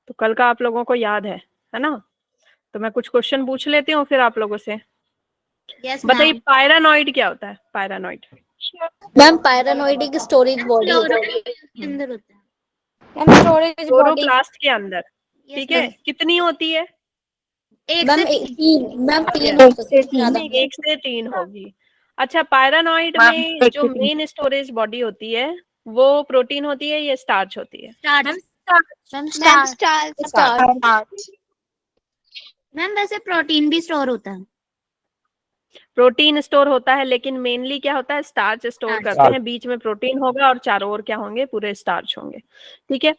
तो कल का आप लोगों को याद है ना? तो मैं कुछ क्वेश्चन पूछ लेती हूँ फिर आप लोगों से। बताइए पायरानॉइड क्या होता है? पायरानॉइड मैम पायरानॉइड एक स्टोरेज बॉडी के अंदर होता है मैम, स्टोरेज बॉडी क्लोरोप्लास्ट के अंदर, ठीक है। कितनी होती है? एक से तीन हो सकती है, ज्यादा नहीं। 1 से 3 होगी। अच्छा, पायरानॉइड में जो मेन स्टोरेज बॉडी होती है वो प्रोटीन होती है या स्टार्च होती है? मैम वैसे प्रोटीन भी स्टोर होता है। प्रोटीन स्टोर होता है, लेकिन मेनली क्या होता है? स्टार्च स्टोर करते हैं। बीच में प्रोटीन होगा और चारों ओर क्या होंगे? पूरे स्टार्च होंगे, ठीक है।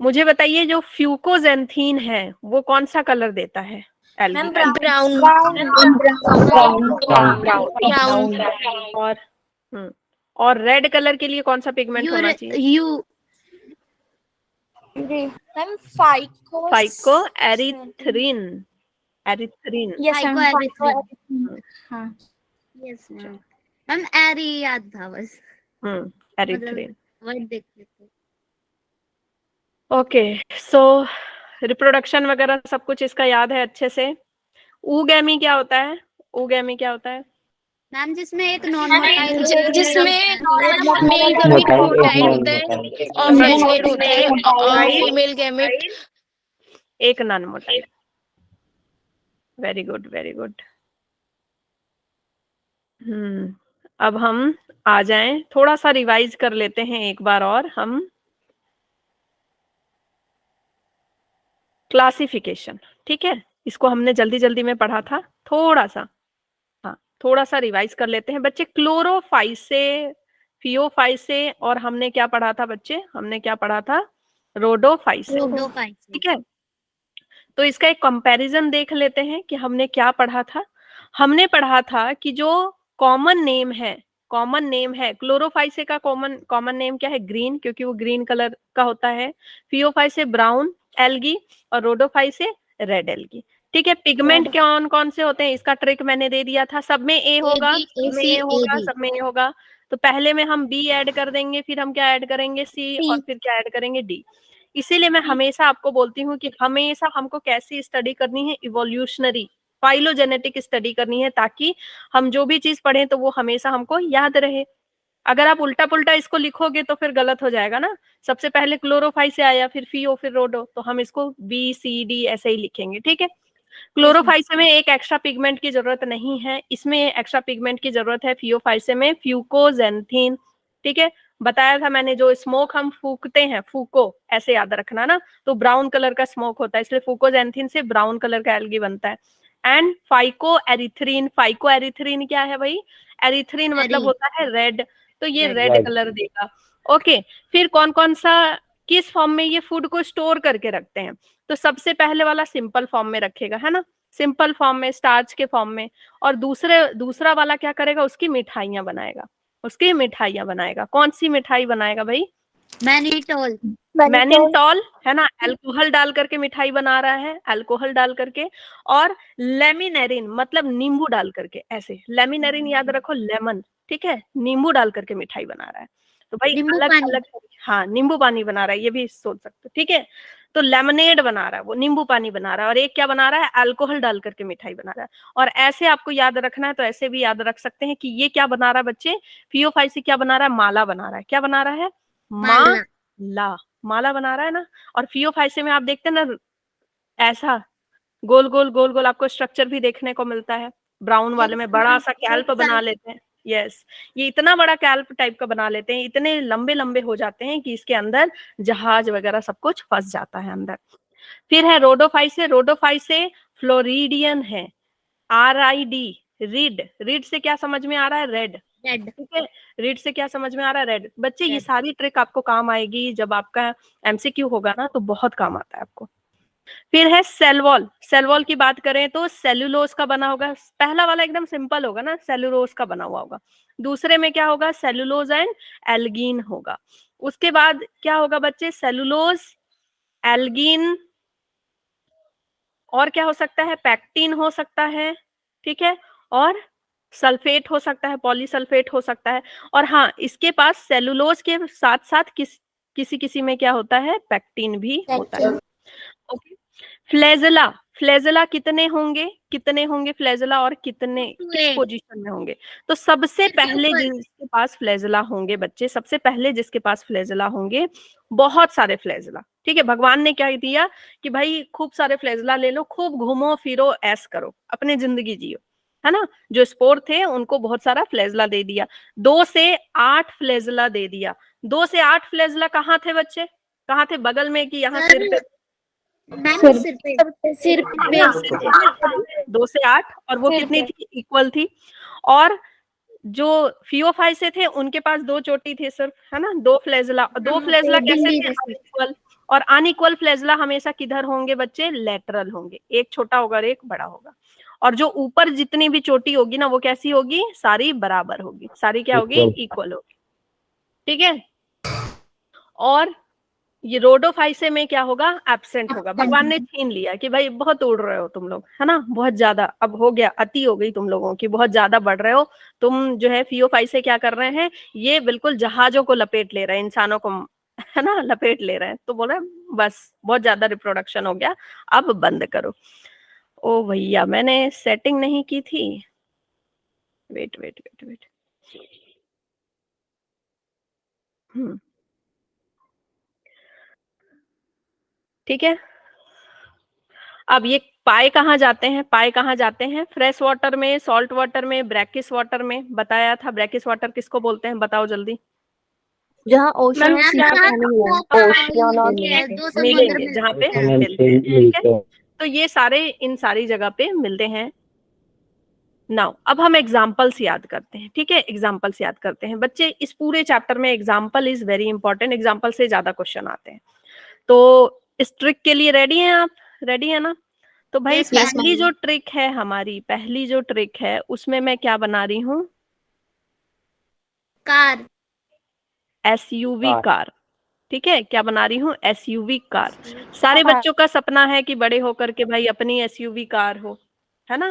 मुझे बताइए जो फ्यूकोजेंथीन है वो कौन सा कलर देता है? ब्राउन। और और रेड कलर के लिए कौन सा पिगमेंट होना चाहिए? Ma'am phycoerythrin. Erythrin, yes ma'am एरी याद था बस। एरिथ्रिन। वर्ड देख लेते। ओके, सो रिप्रोडक्शन वगैरह सब कुछ इसका याद है अच्छे से। ऊगैमी क्या होता है? ऊगैमी क्या होता है? मैम जिसमें एक नॉन मोटाइल जिसमें मेल गैमेट मोटाइल होता है और फ्लैजेलेट होता है और फीमेल गैमेट एक non motile. Very good, very good. अब हम आ जाएं, थोड़ा सा रिवाइज कर लेते हैं एक बार और हम। क्लासिफिकेशन, ठीक है, इसको हमने जल्दी जल्दी में पढ़ा था, थोड़ा सा थोड़ा सा रिवाइज कर लेते हैं बच्चे। क्लोरोफाइसे, फियोफाइसे और हमने क्या पढ़ा था बच्चे? हमने क्या पढ़ा था? रोडोफाइसे, ठीक है। तो इसका एक कंपैरिजन देख लेते हैं कि हमने क्या पढ़ा था। हमने पढ़ा था कि जो कॉमन नेम है क्लोरोफाइसे का कॉमन नेम क्या है? ग्रीन, क्योंकि वो ग्रीन कलर का होता है। फियोफाइसे ब्राउन एल्गी और रोडोफाइसे रेड एल्गी, ठीक है। पिगमेंट कौन कौन से होते हैं इसका ट्रिक मैंने दे दिया था। सब में ए होगा, सब में ए होगा, सब में ए होगा। तो पहले में हम बी ऐड कर देंगे, फिर हम क्या ऐड करेंगे? सी, और फिर क्या ऐड करेंगे? डी। इसीलिए मैं हमेशा आपको बोलती हूँ कि हमेशा हमको कैसी स्टडी करनी है? इवोल्यूशनरी फाइलोजेनेटिक स्टडी करनी है, ताकि हम जो भी चीज पढ़ें तो वो हमेशा हमको याद रहे। अगर आप उल्टा पुल्टा इसको लिखोगे तो फिर गलत हो जाएगा ना। सबसे पहले क्लोरोफाई से आया, फिर फियो, फिर रोडो, तो हम इसको बी सी डी ऐसे ही लिखेंगे, ठीक है। क्लोरोफाइसे में एक एक्स्ट्रा पिगमेंट की जरूरत नहीं है, इसमें एक्स्ट्रा पिगमेंट की जरूरत है फियोफाइसे में, फ्यूकोजेंथीन, ठीक है। बताया था मैंने, जो स्मोक हम फूकते हैं, फूको ऐसे याद रखना ना, तो ब्राउन कलर का स्मोक होता है, इसलिए फूकोजेंथीन से ब्राउन कलर का एल्गी बनता है। एंड फाइको एरिथ्रीन, फाइको एरिथ्रीन क्या है भाई? एरिथ्रीन मतलब होता है रेड, तो ये रेड कलर देगा। ओके, फिर कौन कौन सा, किस फॉर्म में ये फूड को स्टोर करके रखते हैं? तो सबसे पहले वाला सिंपल फॉर्म में रखेगा, है ना, सिंपल फॉर्म में, स्टार्च के फॉर्म में। और दूसरा वाला क्या करेगा? उसकी मिठाइयां बनाएगा, उसकी मिठाइयां बनाएगा। कौन सी मिठाई बनाएगा भाई? मैनिटॉल, है ना, अल्कोहल डाल करके मिठाई बना रहा है, अल्कोहल डाल करके। और लेमिनेरिन मतलब नींबू डाल करके, ऐसे लेमिनेरिन याद रखो, लेमन, ठीक है, नींबू डाल करके मिठाई बना रहा है। तो भाई अलग अलग, हाँ नींबू पानी बना रहा है, ये भी सोच सकते हो, ठीक है। तो लेमनेड बना रहा है वो, नींबू पानी बना रहा है। और एक क्या बना रहा है? अल्कोहल डाल करके मिठाई बना रहा है। और ऐसे आपको याद रखना है तो ऐसे भी याद रख सकते हैं कि ये क्या बना रहा है बच्चे? फियोफाइसी क्या बना रहा है? माला बना रहा है। क्या बना रहा है? माला बना रहा है ना। और फियोफाइसे में आप देखते हैं ना, ऐसा गोल गोल गोल गोल आपको स्ट्रक्चर भी देखने को मिलता है। ब्राउन वाले में बड़ा सा कैल्प बना लेते हैं। यस, ये इतना बड़ा कैल्प टाइप का बना लेते हैं, इतने लंबे लंबे हो जाते हैं कि इसके अंदर जहाज वगैरह सब कुछ फंस जाता है अंदर। फिर है रोडोफाइसे, रोडोफाइसे फ्लोरिडियन है, RID, रीड से क्या समझ में आ रहा है? रेड, ठीक है। रीड से क्या समझ में आ रहा है? रेड। बच्चे ये सारी ट्रिक आपको काम आएगी जब आपका MCQ होगा ना, तो बहुत काम आता है आपको। फिर है सेल वॉल, सेल वॉल की बात करें तो सेलुलोज का बना होगा। पहला वाला एकदम सिंपल होगा ना, सेलुलोज का बना हुआ होगा। दूसरे में क्या होगा? सेलुलोज एंड एल्गीन होगा। उसके बाद क्या होगा बच्चे? सेलुलोज, एल्गीन, और क्या हो सकता है? पैक्टिन हो सकता है, ठीक है, और सल्फेट हो सकता है, पॉलीसल्फेट हो सकता है। और हाँ, इसके पास सेलुलोज के साथ साथ किसी किसी में क्या होता है, पेक्टिन भी होता है। ओके, फ्लैजेला, फ्लैजेला कितने होंगे फ्लैजेला, और कितने किस पोजीशन में होंगे? तो सबसे पहले जिसके पास फ्लैजेला होंगे बच्चे, सबसे पहले जिसके पास फ्लैजेला होंगे, बहुत सारे फ्लैजेला, ठीक है। भगवान ने क्या दिया कि भाई खूब सारे फ्लैजेला ले लो, खूब घूमो फिरो, ऐश करो, अपनी जिंदगी जियो, है ना। जो स्पोर थे उनको बहुत सारा फ्लैजेला दे दिया, 2 से 8 फ्लैजेला दे दिया। 2 से 8 फ्लैजेला कहाँ थे बच्चे, कहाँ थे, बगल में कि यहाँ सिर पे? सिर पे 2 से 8, और वो कितनी थी, इक्वल थी। और जो फियोफाइसे थे उनके पास 2 चोटी थे सिर्फ, है ना, 2 फ्लैजेला। 2 फ्लैजेला कैसे थे, अनइक्वल। और अनइक्वल फ्लैजेला हमेशा किधर होंगे बच्चे, लेटरल होंगे, एक छोटा होगा और एक बड़ा होगा। और जो ऊपर जितनी भी चोटी होगी ना, वो कैसी होगी, सारी बराबर होगी, सारी क्या होगी, इक्वल होगी, ठीक है। और ये रोडोफाइसे में क्या होगा, एब्सेंट होगा। भगवान ने छीन लिया कि भाई बहुत उड़ रहे हो तुम लोग, है ना, बहुत ज्यादा, अब हो गया, अति हो गई तुम लोगों की, बहुत ज्यादा बढ़ रहे हो तुम, जो है फियोफाइसे क्या कर रहे हैं, ये बिल्कुल जहाजों को लपेट ले रहे हैं, इंसानों को, है ना, लपेट ले रहे हैं। तो बोल रहे हैं बस बहुत ज्यादा रिप्रोडक्शन हो गया, अब बंद करो। ओ भैया, मैंने सेटिंग नहीं की थी, वेट वेट वेट वेट, ठीक है। अब ये पाए कहाँ जाते हैं, पाए कहाँ जाते हैं, फ्रेश वाटर में, सॉल्ट वाटर में, ब्रैकिश वाटर में। बताया था ब्रैकिश वाटर किसको बोलते हैं, बताओ जल्दी। जहाँ ओशन मिलेंगे, जहाँ पे मिलते हैं, ठीक है। तो ये सारे इन सारी जगह पे मिलते हैं। नाउ अब हम एग्जाम्पल्स याद करते हैं, ठीक है, एग्जाम्पल्स याद करते हैं बच्चे। इस पूरे चैप्टर में example is very important, example से ज्यादा क्वेश्चन आते हैं। तो इस ट्रिक के लिए रेडी हैं आप, रेडी है ना? तो भाई Yes, yes, पहली जो ट्रिक है हमारी, पहली जो ट्रिक है उसमें मैं क्या बना रही हूँ, कार, एसयूवी कार, ठीक है। क्या बना रही हूँ, एसयूवी कार। सारे बच्चों का सपना है कि बड़े होकर के भाई अपनी एसयूवी कार हो, है ना,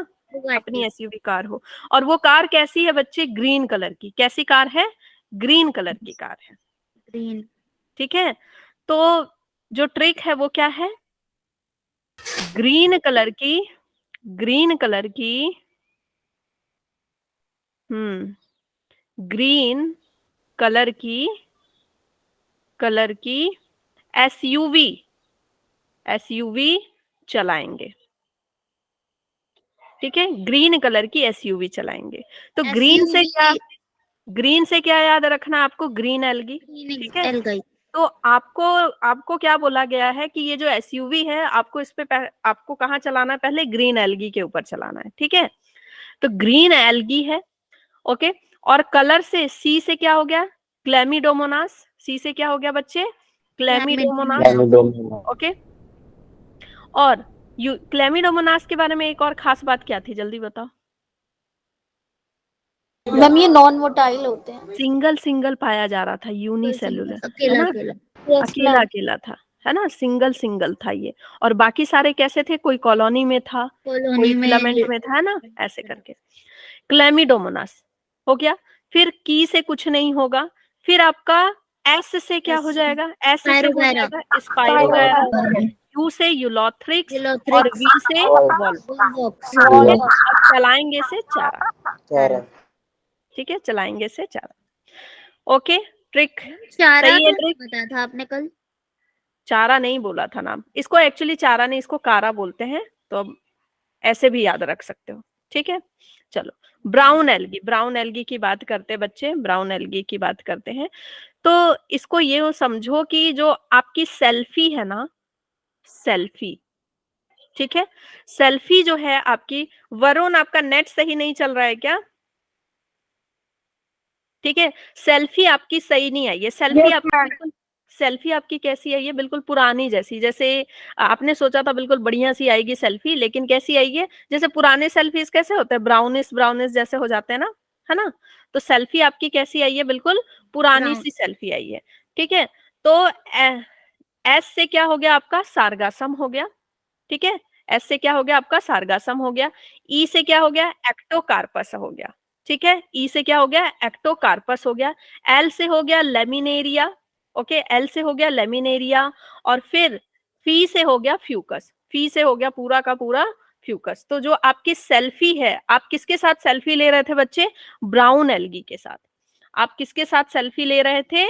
अपनी एसयूवी कार हो। और वो कार कैसी है बच्चे, ग्रीन कलर की। कैसी कार है, ग्रीन कलर की कार है, ग्रीन, ठीक है। तो जो ट्रिक है वो क्या है, ग्रीन कलर की, ग्रीन कलर की, ग्रीन कलर की एसयूवी, एसयूवी चलाएंगे, ठीक है। ग्रीन कलर की एसयूवी चलाएंगे। तो ग्रीन से क्या, ग्रीन से क्या याद रखना आपको, ग्रीन एल्गी, ठीक है। गई। तो आपको क्या बोला गया है कि ये जो एसयूवी है, आपको इस पे आपको कहाँ चलाना है, पहले ग्रीन एल्गी के ऊपर चलाना है, ठीक है। तो ग्रीन एल्गी है, ओके। और कलर से, सी से क्या हो गया, क्लेमिडोमोनास। सी से क्या हो गया बच्चे, क्लेमिडोमोनास, ओके। और क्लेमिडोमोनास के बारे में एक और खास बात क्या थी, जल्दी बताओ। मैम ये नॉन मोटाइल होते हैं, सिंगल सिंगल पाया जा रहा था, यूनिसेलुलर, है अकेला ना, अकेला। अकेला अकेला था, है ना, सिंगल सिंगल था ये। और बाकी सारे कैसे थे, कोई कॉलोनी में था, कोई फिलामेंट में था, है ना, ऐसे करके। क्लेमिडोमोनास हो गया। फिर की से कुछ नहीं होगा, फिर आपका एस से क्या हो जाएगा, एस से हो जाएगा स्पाइरोगायरा, यू से यूलोथ्रिक्स, और वी से वॉल्वॉक्स। अब चलाएंगे से चारा, ठीक है, चलाएंगे से चारा। ओके, ट्रिक सही है, ट्रिक बताया था आपने कल, चारा नहीं बोला था नाम इसको, एक्चुअली चारा नहीं, इसको कारा बोलते हैं, तो अब ऐसे भी याद रख सकते हो, ठीक है। चलो, ब्राउन एल्गी, ब्राउन एल्गी की बात करते हैं बच्चे, ब्राउन एल्गी की बात करते हैं। तो इसको ये समझो कि जो आपकी सेल्फी है ना, सेल्फी, ठीक है, सेल्फी जो है आपकी, वरुण आपका नेट सही नहीं चल रहा है क्या, ठीक है। सेल्फी आपकी सही नहीं आई है, सेल्फी आपकी बिल्कुल, सेल्फी आपकी कैसी आई है, बिल्कुल पुरानी जैसी, जैसे आपने सोचा था बिल्कुल बढ़िया सी आएगी सेल्फी, लेकिन कैसी आई है, जैसे पुराने सेल्फीज कैसे होते हैं, ब्राउनिश ब्राउनिश जैसे हो जाते हैं ना, है ना। तो सेल्फी आपकी कैसी आई है, बिल्कुल पुरानी सी सेल्फी आई है, ठीक है। तो एस से क्या हो गया आपका, सार्गासम हो गया, ठीक है। एस से क्या हो गया आपका, सार्गासम हो गया। ई से क्या हो गया, एक्टोकार्पस हो गया, ठीक है। ई से क्या हो गया, एक्टोकार्पस हो गया। एल से हो गया लेमिनेरिया, ओके, एल से हो गया लेमिनेरिया, और फिर फी से हो गया फ्यूकस, फी से हो गया पूरा का पूरा फ्यूकस। तो जो आपकी सेल्फी है, आप किसके साथ सेल्फी ले रहे थे बच्चे? ब्राउन एल्गी के साथ। आप किसके साथ सेल्फी ले रहे थे?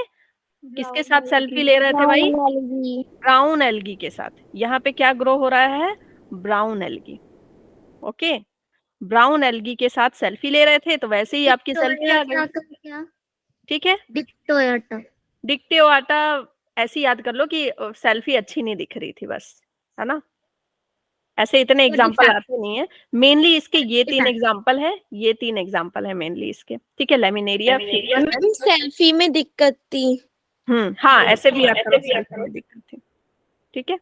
किसके साथ सेल्फी ले रहे थे भाई? ब्राउन एल्गी के साथ। यहाँ पे क्या ग्रो हो रहा है? Brown algae. Okay, brown algae के साथ सेल्फी ले रहे थे, तो वैसे ही आपकी सेल्फी आ गई। क्या? ठीक है, डिक्टोयटा। डिक्टेओटा ऐसे याद कर लो कि सेल्फी अच्छी नहीं दिख रही थी बस, है ना? ऐसे इतने एग्जाम्पल आते नहीं है। मेनली इसके ये 3 एग्जाम्पल है, ये 3 एग्जाम्पल है मेनली इसके। ठीक है, लेमिनेरिया, सेल्फी में दिक्कत थी। हाँ, ऐसे भी याद करो, सेल्फी में दिक्कत थी। ठीक है,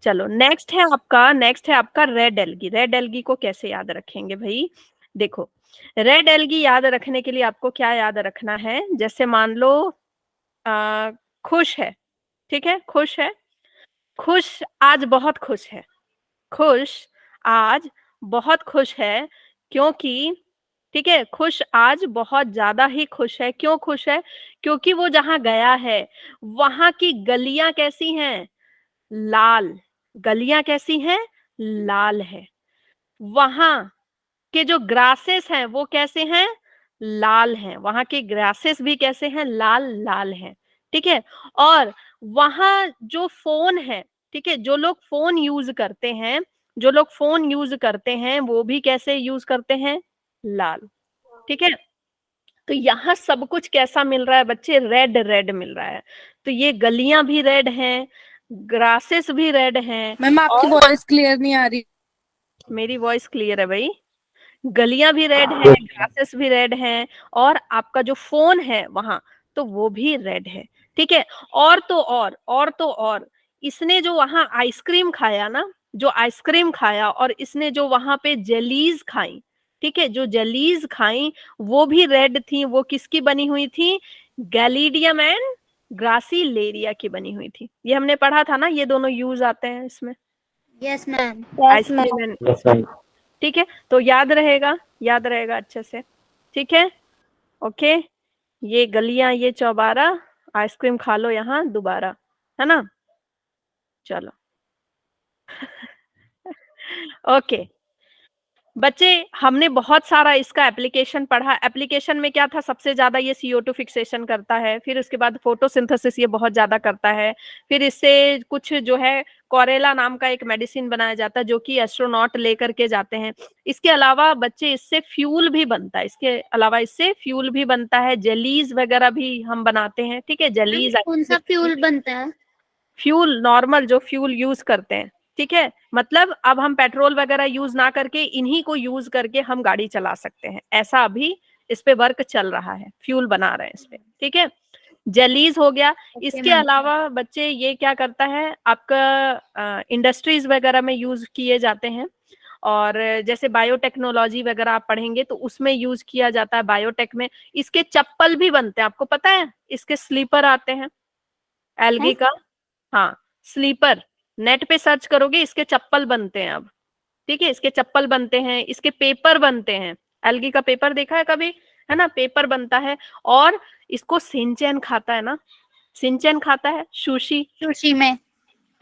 चलो नेक्स्ट है आपका रेड एल्गी। रेड एल्गी को कैसे याद रखेंगे भाई? देखो, रेड एल्गी याद रखने के लिए आपको क्या याद रखना है? जैसे मान लो खुश है, ठीक है, खुश है, खुश आज बहुत खुश है, खुश आज बहुत खुश है, क्योंकि ठीक है, खुश आज बहुत ज्यादा ही खुश है। क्यों खुश है? क्योंकि वो जहां गया है वहां की गलियां कैसी हैं? लाल। गलियां कैसी हैं? लाल है। वहां के जो ग्रासेस हैं वो कैसे हैं? लाल हैं। वहां के ग्रासेस भी कैसे हैं? लाल लाल हैं। ठीक है, और वहां जो फोन है, ठीक है, जो लोग फोन यूज करते हैं, जो लोग फोन यूज करते हैं वो भी कैसे यूज करते हैं? लाल। ठीक है, तो यहाँ सब कुछ कैसा मिल रहा है बच्चे? रेड रेड मिल रहा है। तो ये गलियां भी रेड हैं, ग्रासेस भी रेड हैं। मैम आपकी वॉइस क्लियर नहीं आ रही। मेरी वॉइस क्लियर है भाई। गलियां भी रेड है, ग्रासेस भी रेड हैं, और आपका जो फोन है वहां, तो वो भी रेड है। ठीक है, और तो और इसने जो वहां आइसक्रीम खाया ना, जो आइसक्रीम खाया, और इसने जो वहां पे जेलीज खाई, ठीक है, जो जेलीज खाई वो भी रेड थी। वो किसकी बनी हुई थी? गैलीडियम एंड ग्रासिलेरिया की बनी हुई थी। ये हमने पढ़ा था ना, ये दोनों यूज आते हैं इसमें, यस मैम। Ice cream and. ठीक है, तो याद रहेगा अच्छे से। ठीक है, ओके, ये गलियां, ये चौबारा, आइसक्रीम खा लो यहाँ दोबारा, है ना? चलो ओके बच्चे, हमने बहुत सारा इसका एप्लीकेशन पढ़ा। एप्लीकेशन में क्या था? सबसे ज्यादा ये CO2 फिक्सेशन करता है, फिर उसके बाद फोटोसिंथेसिस ये बहुत ज्यादा करता है, फिर इससे कुछ जो है कोरेला नाम का एक मेडिसिन बनाया जाता है जो कि एस्ट्रोनॉट लेकर के जाते हैं। इसके अलावा बच्चे इससे फ्यूल भी बनता है, इसके अलावा इससे फ्यूल भी बनता है, जेलीज वगैरह भी हम बनाते हैं। ठीक है, जेलीज। कौन सा फ्यूल बनता है? फ्यूल नॉर्मल जो फ्यूल यूज करते हैं, ठीक है, मतलब अब हम पेट्रोल वगैरह यूज ना करके इन्हीं को यूज करके हम गाड़ी चला सकते हैं। ऐसा अभी इस पे वर्क चल रहा है, फ्यूल बना रहे हैं इस पे। ठीक है, जेलीज हो गया। इसके अलावा बच्चे ये क्या करता है, आपका इंडस्ट्रीज वगैरह में यूज किए जाते हैं, और जैसे बायोटेक्नोलॉजी वगैरह आप पढ़ेंगे तो उसमें यूज किया जाता है, बायोटेक में। इसके चप्पल भी बनते हैं, आपको पता है? इसके स्लीपर आते हैं एल्गी का। हाँ, स्लीपर, नेट पे सर्च करोगे, इसके चप्पल बनते हैं अब। ठीक है, इसके चप्पल बनते हैं, इसके पेपर बनते हैं। एल्गी का पेपर देखा है कभी? है ना, पेपर बनता है। और इसको सिंचैन खाता है ना, सिंचैन खाता है, सुशी में,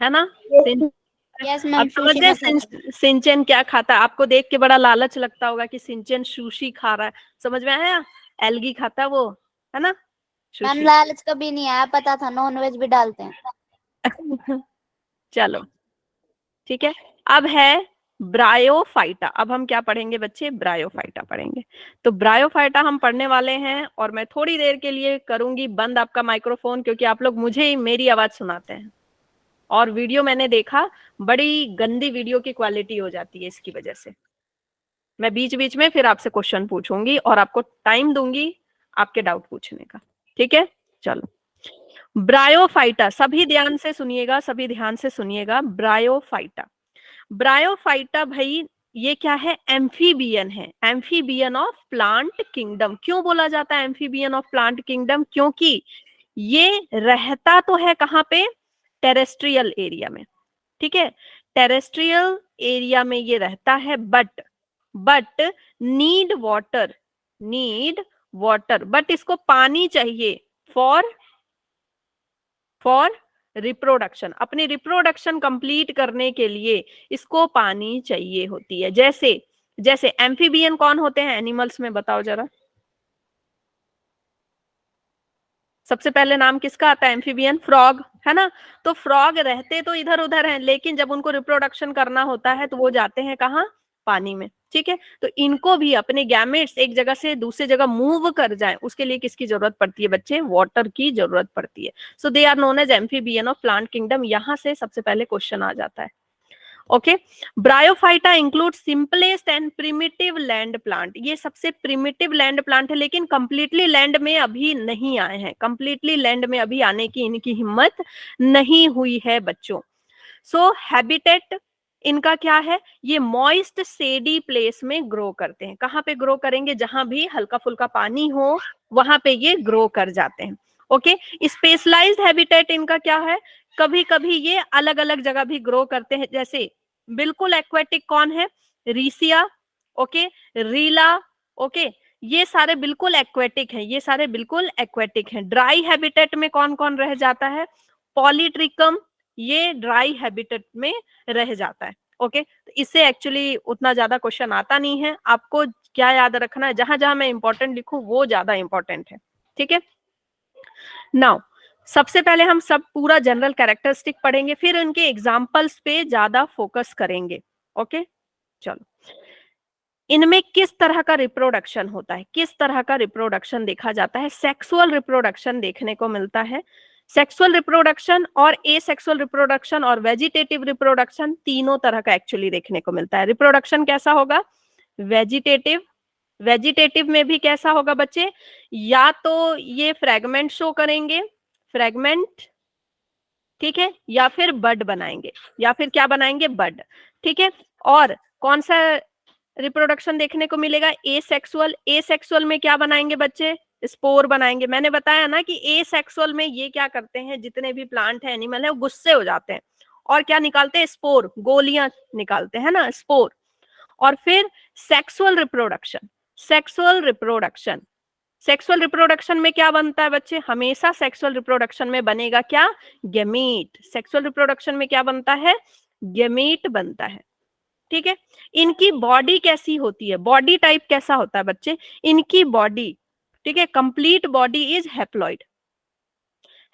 है ना? यस अब मैम। समझ गए सिंचैन क्या खाता है? आपको देख के बड़ा लालच लगता होगा कि सिंचैन सुशी खा रहा है, समझ में आया? एल्गी खाता है वो, है ना? मैम लालच कभी नहीं आया, पता था नॉन वेज भी डालते हैं। चलो ठीक है, अब है ब्रायोफाइटा। अब हम क्या पढ़ेंगे बच्चे? ब्रायोफाइटा पढ़ेंगे। तो ब्रायोफाइटा हम पढ़ने वाले हैं, और मैं थोड़ी देर के लिए करूंगी बंद आपका माइक्रोफोन, क्योंकि आप लोग मुझे ही मेरी आवाज सुनाते हैं, और वीडियो मैंने देखा, बड़ी गंदी वीडियो की क्वालिटी हो जाती है इसकी वजह से। मैं बीच बीच में फिर आपसे क्वेश्चन पूछूंगी और आपको टाइम दूंगी आपके डाउट पूछने का। ठीक है, चलो ब्रायोफाइटा, सभी ध्यान से सुनिएगा, सभी ध्यान से सुनिएगा। ब्रायोफाइटा, ब्रायोफाइटा भाई ये क्या है? एम्फीबियन है, एम्फीबियन ऑफ प्लांट किंगडम। क्यों बोला जाता है एम्फीबियन ऑफ प्लांट किंगडम? क्योंकि ये रहता तो है कहाँ पे? टेरेस्ट्रियल एरिया में। ठीक है, टेरेस्ट्रियल एरिया में ये रहता है, बट नीड वाटर, बट इसको पानी चाहिए फॉर फॉर रिप्रोडक्शन, अपनी रिप्रोडक्शन कंप्लीट करने के लिए इसको पानी चाहिए होती है। जैसे जैसे एम्फीबियन कौन होते हैं एनिमल्स में, बताओ जरा। सबसे पहले नाम किसका आता है? एम्फीबियन, फ्रॉग, है ना। तो फ्रॉग रहते तो इधर उधर हैं, लेकिन जब उनको रिप्रोडक्शन करना होता है तो वो जाते हैं कहाँ? पानी में। ठीक है, तो इनको भी अपने गैमेट्स एक जगह से दूसरी जगह मूव कर जाएं, उसके लिए किसकी जरूरत पड़ती है बच्चे? वाटर की जरूरत पड़ती है। So they are known as amphibian of plant kingdom. यहां से सबसे पहले क्वेश्चन आ जाता है। Okay, bryophyta include simplest and primitive land plant. ये सबसे प्रिमिटिव लैंड प्लांट है, लेकिन कंप्लीटली लैंड में अभी नहीं आए हैं, कंप्लीटली लैंड में अभी आने की इनकी हिम्मत नहीं हुई है बच्चों। सो हैबिटेट इनका क्या है? ये मॉइस्ट सेडी प्लेस में ग्रो करते हैं। कहाँ पे ग्रो करेंगे? जहां भी हल्का फुल्का पानी हो वहां पे ये ग्रो कर जाते हैं। ओके, स्पेशलाइज्ड हैबिटेट इनका क्या है? कभी कभी ये अलग अलग जगह भी ग्रो करते हैं। जैसे बिल्कुल एक्वेटिक कौन है? रीसिया, ओके, रीला, ओके, ये सारे बिल्कुल एक्वेटिक हैं, ये सारे बिल्कुल एक्वेटिक हैं। ड्राई हैबिटेट में कौन कौन रह जाता है? पॉलीट्रिकम, ये ड्राई हैबिटेट में रह जाता है। ओके, तो इससे एक्चुअली उतना ज्यादा क्वेश्चन आता नहीं है। आपको क्या याद रखना है? जहां जहां मैं इंपॉर्टेंट लिखूं वो ज्यादा इंपॉर्टेंट है। ठीक है, नाउ सबसे पहले हम सब पूरा जनरल कैरेक्टरिस्टिक पढ़ेंगे, फिर उनके एग्जाम्पल्स पे ज्यादा फोकस करेंगे। ओके, चलो, इनमें किस तरह का रिप्रोडक्शन होता है, किस तरह का रिप्रोडक्शन देखा जाता है? सेक्सुअल रिप्रोडक्शन देखने को मिलता है। सेक्सुअल रिप्रोडक्शन और एसेक्सुअल रिप्रोडक्शन और वेजिटेटिव रिप्रोडक्शन, तीनों तरह का एक्चुअली देखने को मिलता है। रिप्रोडक्शन कैसा होगा? वेजिटेटिव। वेजिटेटिव में भी कैसा होगा बच्चे? या तो ये फ्रेगमेंट शो करेंगे, फ्रेगमेंट, ठीक है, या फिर बड बनाएंगे, या फिर क्या बनाएंगे? बड। ठीक है, और कौन सा रिप्रोडक्शन देखने को मिलेगा? एसेक्सुअल। एसेक्सुअल में क्या बनाएंगे बच्चे? स्पोर बनाएंगे। मैंने बताया ना कि एसेक्सुअल में ये क्या करते हैं, जितने भी प्लांट है, एनिमल है, वो गुस्से हो जाते हैं और क्या निकालते हैं? स्पोर, गोलियां निकालते हैं ना, स्पोर। और फिर sexual reproduction. Sexual reproduction, sexual reproduction में क्या बनता है बच्चे? हमेशा सेक्सुअल रिप्रोडक्शन में बनेगा क्या? गैमीट। सेक्सुअल रिप्रोडक्शन में क्या बनता है? गैमीट बनता है। ठीक है, इनकी बॉडी कैसी होती है? बॉडी टाइप कैसा होता है बच्चे? इनकी बॉडी, ठीक है, complete body is haploid.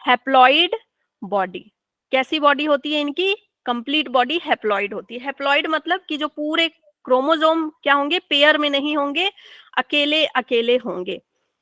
Haploid body, कैसी बॉडी होती है इनकी? कंप्लीट बॉडी हैप्लॉइड होती है। हैप्लॉइड मतलब कि जो पूरे क्रोमोसोम क्या होंगे? पेयर में नहीं होंगे, अकेले अकेले होंगे।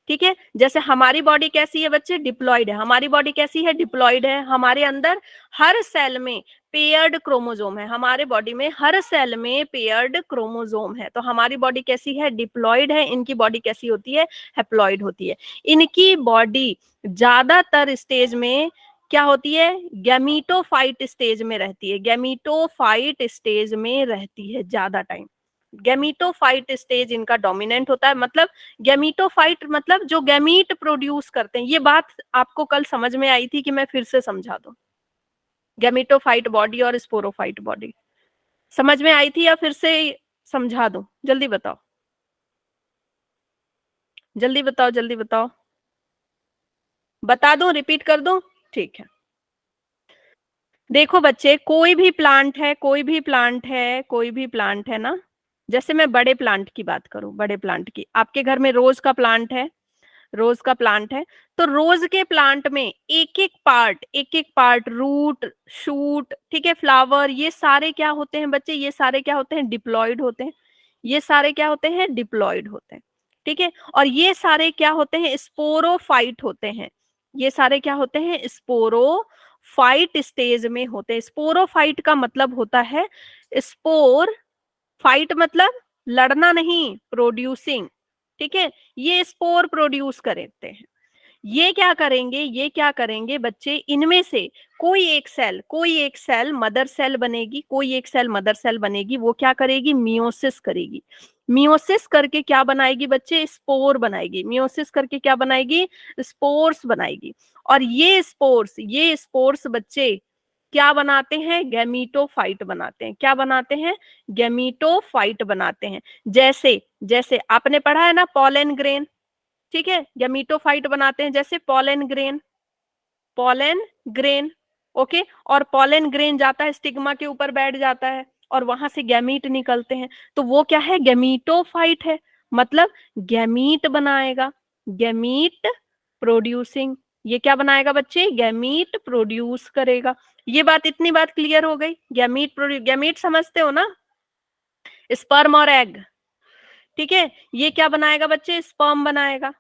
ठीक है, जैसे हमारी बॉडी कैसी है बच्चे? डिप्लॉइड है। हमारी बॉडी कैसी है? डिप्लॉइड है। हमारे अंदर हर सेल में पेयर्ड क्रोमोसोम है, हमारे बॉडी में हर सेल में पेयर्ड क्रोमोसोम है। तो हमारी बॉडी कैसी है? डिप्लॉइड है। इनकी बॉडी कैसी होती है? हैप्लॉइड होती है। इनकी बॉडी ज्यादातर स्टेज में क्या होती है? गैमीटोफाइट स्टेज में रहती है। गैमीटोफाइट स्टेज में रहती है ज्यादा टाइम। गैमीटोफाइट स्टेज इनका डोमिनेंट होता है। मतलब गैमीटोफाइट मतलब जो गैमीट प्रोड्यूस करते हैं। ये बात आपको कल समझ में आई थी कि मैं फिर से समझा दूं? गैमीटोफाइट बॉडी और स्पोरोफाइट बॉडी समझ में आई थी या फिर से समझा दूं? जल्दी बताओ, जल्दी बताओ, जल्दी बताओ। बता दूं, रिपीट कर दूं? ठीक है, देखो बच्चे, कोई भी प्लांट है, कोई भी प्लांट है, कोई भी प्लांट है ना, जैसे मैं बड़े प्लांट की बात करूं, बड़े प्लांट की, आपके घर में रोज का प्लांट है, रोज का प्लांट है, तो रोज के प्लांट में एक एक पार्ट, रूट, शूट, ठीक है, फ्लावर, ये सारे क्या होते हैं बच्चे? ये सारे क्या होते हैं? डिप्लॉइड होते हैं। ये सारे क्या होते हैं? डिप्लॉइड होते हैं। ठीक है, और ये सारे क्या होते हैं? स्पोरोफाइट होते हैं। ये सारे क्या होते हैं? स्पोरोफाइट स्टेज में होते हैं। स्पोरोफाइट का मतलब होता है स्पोर, फाइट मतलब लड़ना नहीं, प्रोड्यूसिंग। ठीक है, ये स्पोर प्रोड्यूस करते हैं। ये क्या करेंगे? ये क्या करेंगे बच्चे? इनमें से कोई एक सेल, कोई एक सेल मदर सेल बनेगी, कोई एक सेल मदर सेल बनेगी। वो क्या करेगी? मियोसिस करेगी। मियोसिस करके क्या बनाएगी बच्चे? स्पोर बनाएगी। मियोसिस करके क्या बनाएगी? स्पोर्स बनाएगी। और ये स्पोर्स बच्चे क्या बनाते हैं? गैमीटोफाइट बनाते हैं। क्या बनाते हैं? गैमीटोफाइट बनाते हैं। जैसे जैसे आपने पढ़ा है ना पॉलन ग्रेन, ठीक है, गैमीटोफाइट बनाते हैं जैसे pollen grain. Pollen grain, okay, और पॉलन ग्रेन जाता है स्टिग्मा के ऊपर बैठ जाता है और वहां से गैमीट निकलते हैं। तो वो क्या है, गैमीटोफाइट है, मतलब गैमीट बनाएगा, गैमीट प्रोड्यूसिंग। ये क्या बनाएगा बच्चे, गैमीट प्रोड्यूस करेगा। ये बात, इतनी बात क्लियर हो गई। गैमीट प्रोड्यूस, गैमीट समझते हो ना, स्पर्म और एग, ठीक है। ये क्या बनाएगा बच्चे, स्पर्म बनाएगा,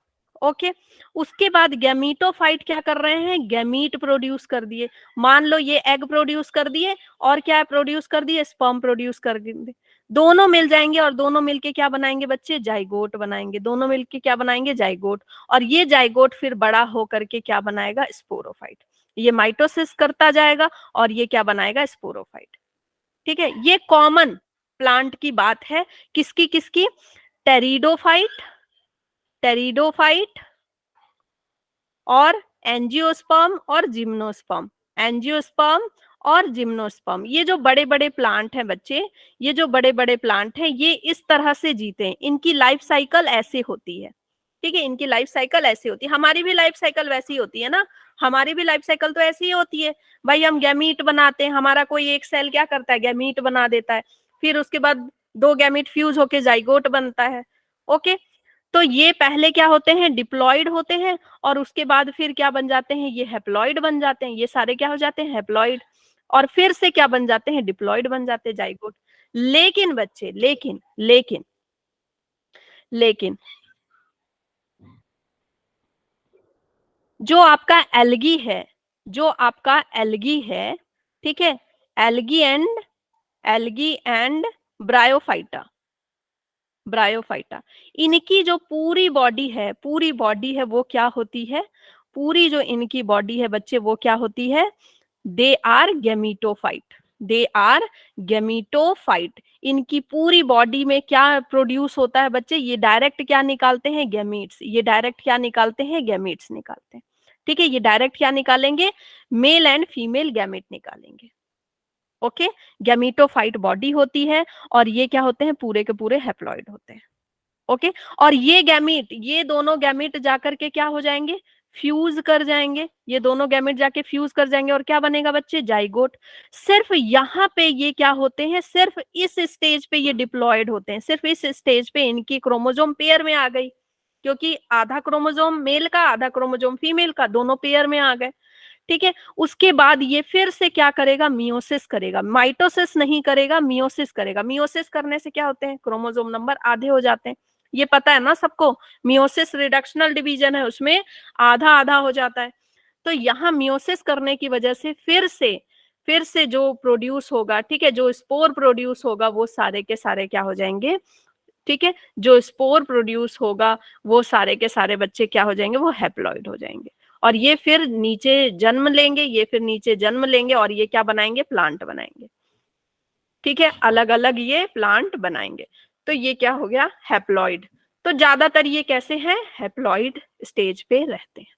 ओके। उसके बाद गैमीटोफाइट क्या कर रहे हैं, गैमीट प्रोड्यूस कर दिए। मान लो ये एग प्रोड्यूस कर दिए और क्या प्रोड्यूस कर दिए, स्पर्म प्रोड्यूस कर दिए। दोनों मिल जाएंगे और दोनों मिलके क्या बनाएंगे बच्चे, जाइगोट बनाएंगे। दोनों मिलके क्या बनाएंगे, जाइगोट। और ये जाइगोट फिर बड़ा होकर के क्या बनाएगा, स्पोरोफाइट। ये माइटोसिस करता जाएगा और ये क्या बनाएगा, स्पोरोफाइट, ठीक है। ये कॉमन प्लांट की बात है, किसकी किसकी, टेरिडोफाइट, टेरिडोफाइट और एंजियोस्पर्म और जिम्नोस्पर्म, एंजियोस्पर्म और जिम्नोस्पर्म। ये जो बड़े बड़े प्लांट हैं बच्चे, ये जो बड़े बड़े प्लांट हैं, ये इस तरह से जीते हैं। इनकी लाइफ साइकिल ऐसे होती है, ठीक है, इनकी लाइफ साइकिल ऐसी होती है। हमारी भी लाइफ साइकिल वैसी होती है ना, हमारी भी लाइफ साइकिल तो ऐसी ही होती है भाई। हम गैमीट बनाते हैं, हमारा कोई एक सेल क्या करता है, गैमीट बना देता है, फिर उसके बाद 2 गैमीट फ्यूज होके जाइगोट बनता है, ओके। तो ये पहले क्या होते हैं, डिप्लॉइड होते हैं और उसके बाद फिर क्या बन जाते हैं, ये हैप्लॉइड बन जाते हैं। ये सारे क्या हो जाते हैं, हैप्लॉइड, और फिर से क्या बन जाते हैं, डिप्लॉइड बन जाते हैं, जाइगोट। लेकिन बच्चे, लेकिन लेकिन लेकिन जो आपका एल्गी है, जो आपका एल्गी है, ठीक है, एल्गी एंड ब्रायोफाइटा, ब्रायोफाइटा, इनकी जो पूरी बॉडी है, पूरी बॉडी है, वो क्या होती है, पूरी जो इनकी बॉडी है बच्चे, वो क्या होती है, they are gametophyte, they are gametophyte. इनकी पूरी बॉडी में क्या प्रोड्यूस होता है बच्चे, ये डायरेक्ट क्या निकालते हैं, गैमीट्स। ये डायरेक्ट क्या निकालते हैं, गैमीट्स निकालते हैं, ठीक है। ये डायरेक्ट क्या निकालेंगे, मेल एंड फीमेल गैमीट निकालेंगे, ओके। गैमीटोफाइट बॉडी होती है और ये क्या होते हैं, पूरे के पूरे हैप्लॉइड होते हैं, ओके। और ये गैमीट, ये दोनों गैमीट जाकर के क्या हो जाएंगे, फ्यूज कर जाएंगे। ये दोनों गैमेट जाके फ्यूज कर जाएंगे और क्या बनेगा बच्चे, जाइगोट। सिर्फ यहाँ पे ये क्या होते हैं, सिर्फ इस स्टेज पे ये डिप्लॉयड होते हैं, सिर्फ इस स्टेज पे इनकी क्रोमोसोम पेयर में आ गई, क्योंकि आधा क्रोमोसोम मेल का, आधा क्रोमोसोम फीमेल का, दोनों पेयर में आ गए, ठीक है। उसके बाद ये फिर से क्या करेगा, मियोसिस करेगा, माइटोसिस नहीं करेगा, मियोसिस करेगा। मियोसिस करने से क्या होते हैं, क्रोमोसोम नंबर आधे हो जाते हैं, ये पता है ना सबको। मियोसिस रिडक्शनल डिवीजन है, उसमें आधा आधा हो जाता है। तो यहाँ मियोसिस करने की वजह से फिर से जो प्रोड्यूस होगा, ठीक है, जो स्पोर प्रोड्यूस होगा, वो सारे के सारे क्या हो जाएंगे, ठीक है, जो स्पोर प्रोड्यूस होगा वो सारे के सारे बच्चे क्या हो जाएंगे, वो हैप्लॉइड हो जाएंगे। और ये फिर नीचे जन्म लेंगे, ये फिर नीचे जन्म लेंगे और ये क्या बनाएंगे, प्लांट बनाएंगे, ठीक है, अलग अलग ये प्लांट बनाएंगे। तो ये क्या हो गया, हैप्लॉइड। तो ज्यादातर ये कैसे हैं, हैप्लॉइड स्टेज पे रहते हैं।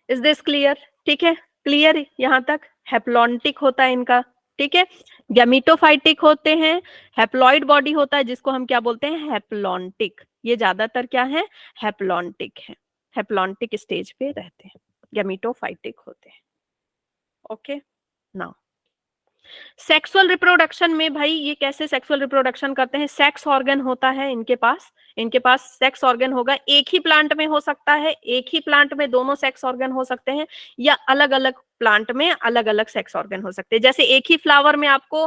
इज दिस क्लियर, ठीक है, क्लियर यहाँ तक। हैप्लॉन्टिक होता है इनका, ठीक है, गैमीटोफाइटिक होते हैं, हैप्लॉइड बॉडी होता है जिसको हम क्या बोलते हैं, हैप्लॉन्टिक। ये ज्यादातर क्या है, हैप्लॉन्टिक है, हैप्लॉन्टिक स्टेज पे रहते हैं, गैमीटोफाइटिक होते हैं, ओके। नाउ सेक्सुअल रिप्रोडक्शन में भाई ये कैसे सेक्सुअल रिप्रोडक्शन करते हैं, सेक्स ऑर्गन होता है इनके पास सेक्स ऑर्गन होगा। एक ही प्लांट में हो सकता है, एक ही प्लांट में दोनों सेक्स ऑर्गन हो सकते हैं, या अलग अलग प्लांट में अलग अलग सेक्स ऑर्गन हो सकते हैं। जैसे एक ही फ्लावर में आपको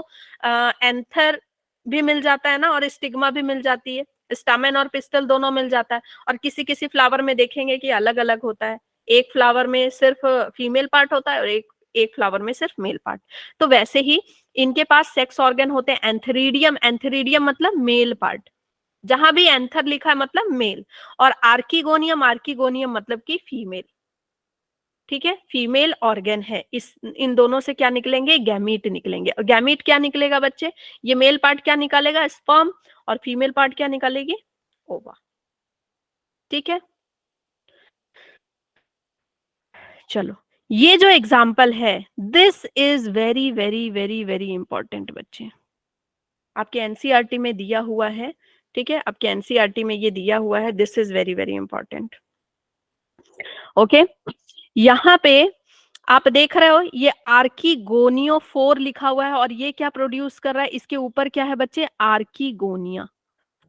एंथर भी मिल जाता है ना, और स्टिग्मा भी मिल जाती है, स्टामेन और पिस्टल दोनों मिल जाता है। और किसी किसी फ्लावर में देखेंगे कि अलग अलग होता है, एक फ्लावर में सिर्फ फीमेल पार्ट होता है और एक फ्लावर में सिर्फ मेल पार्ट। तो वैसे ही इनके पास सेक्स ऑर्गन होते हैं, एंथरीडियम, एंथरीडियम मतलब मेल पार्ट, जहां भी एंथर लिखा है मतलब मेल, और आर्किगोनियम, आर्किगोनियम मतलब कि फीमेल, ठीक है, फीमेल ऑर्गन है। इन दोनों से क्या निकलेंगे, गैमीट निकलेंगे। और गैमीट क्या निकलेगा बच्चे, ये मेल पार्ट क्या निकालेगा, स्पर्म, और फीमेल पार्ट क्या निकालेगी, ओवा, ठीक है। चलो, ये जो एग्जाम्पल है, this is very very very very important बच्चे, आपके एनसीईआरटी में दिया हुआ है, ठीक है, आपके एनसीईआरटी में ये दिया हुआ है, this is very very important, okay. यहाँ पे आप देख रहे हो ये आर्कीगोनियोफोर लिखा हुआ है और ये क्या प्रोड्यूस कर रहा है, इसके ऊपर क्या है बच्चे, आर्कीगोनिया।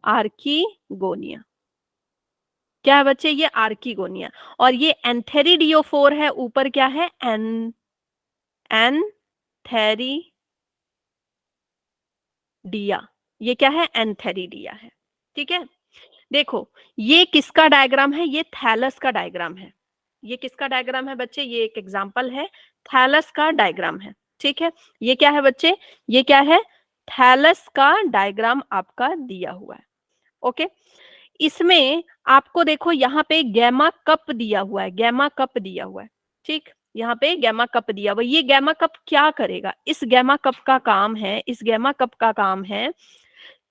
आर्कीगोनिया क्या है बच्चे, ये आर्कीगोनिया। और ये एंथेरिडियोफोर है, ऊपर क्या है, एंथेरिडिया। ये क्या है, एंथेरिडिया है। ठीक है, देखो ये किसका डायग्राम है, ये थैलस का डायग्राम है। ये किसका डायग्राम है बच्चे, ये एक एग्जांपल है, थैलस का डायग्राम है। ठीक है, ये क्या है बच्चे, ये क्या है, थैलस का डायग्राम आपका दिया हुआ है। ओके, इसमें आपको देखो यहाँ पे गैमा कप दिया हुआ है, गैमा कप दिया हुआ है। ठीक, यहाँ पे गैमा कप दिया हुआ है। ये गैमा कप क्या करेगा, इस गैमा कप का काम है, इस गैमा कप का काम है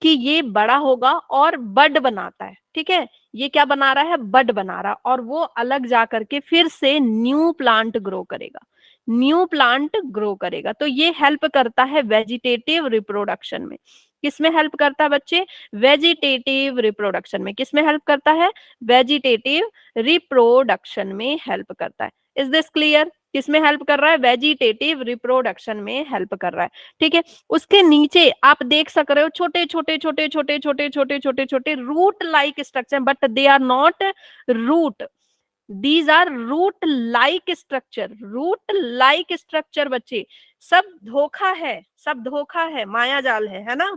कि ये बड़ा होगा और बड बनाता है। ठीक है, ये क्या बना रहा है, बड बना रहा, और वो अलग जा करके फिर से न्यू प्लांट ग्रो करेगा, न्यू प्लांट ग्रो करेगा। तो ये हेल्प करता है वेजिटेटिव रिप्रोडक्शन में। किसमें हेल्प करता है बच्चे, वेजिटेटिव रिप्रोडक्शन में। किसमें हेल्प करता है, वेजिटेटिव रिप्रोडक्शन में हेल्प करता है। इज दिस क्लियर, किसमें हेल्प कर रहा है, वेजिटेटिव रिप्रोडक्शन में हेल्प कर रहा है। ठीक है, उसके नीचे आप देख सक रहे हो छोटे छोटे छोटे छोटे छोटे छोटे छोटे छोटे root like structure, but they are not root, these are root like structure. Root like structure बच्चे सब धोखा है, सब धोखा है, माया जाल है ना।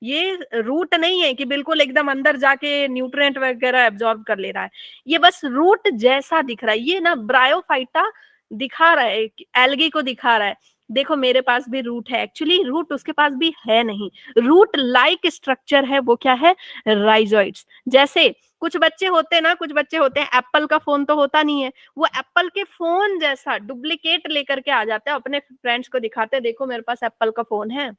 ये रूट नहीं है कि बिल्कुल एकदम अंदर जाके न्यूट्रिएंट वगैरह एब्जॉर्ब कर ले रहा है, ये बस रूट जैसा दिख रहा है। ये ना ब्रायोफाइटा दिखा रहा है, एल्गी को दिखा रहा है, देखो मेरे पास भी रूट है, एक्चुअली रूट उसके पास भी है नहीं, रूट लाइक स्ट्रक्चर है, वो क्या है, राइजोइड्स। जैसे कुछ बच्चे होते हैं ना, कुछ बच्चे होते हैं, एप्पल का फोन तो होता नहीं है, वो एप्पल के फोन जैसा डुप्लीकेट लेकर के आ जाते हैं, अपने फ्रेंड्स को दिखाते हैं, देखो मेरे पास एप्पल का फोन है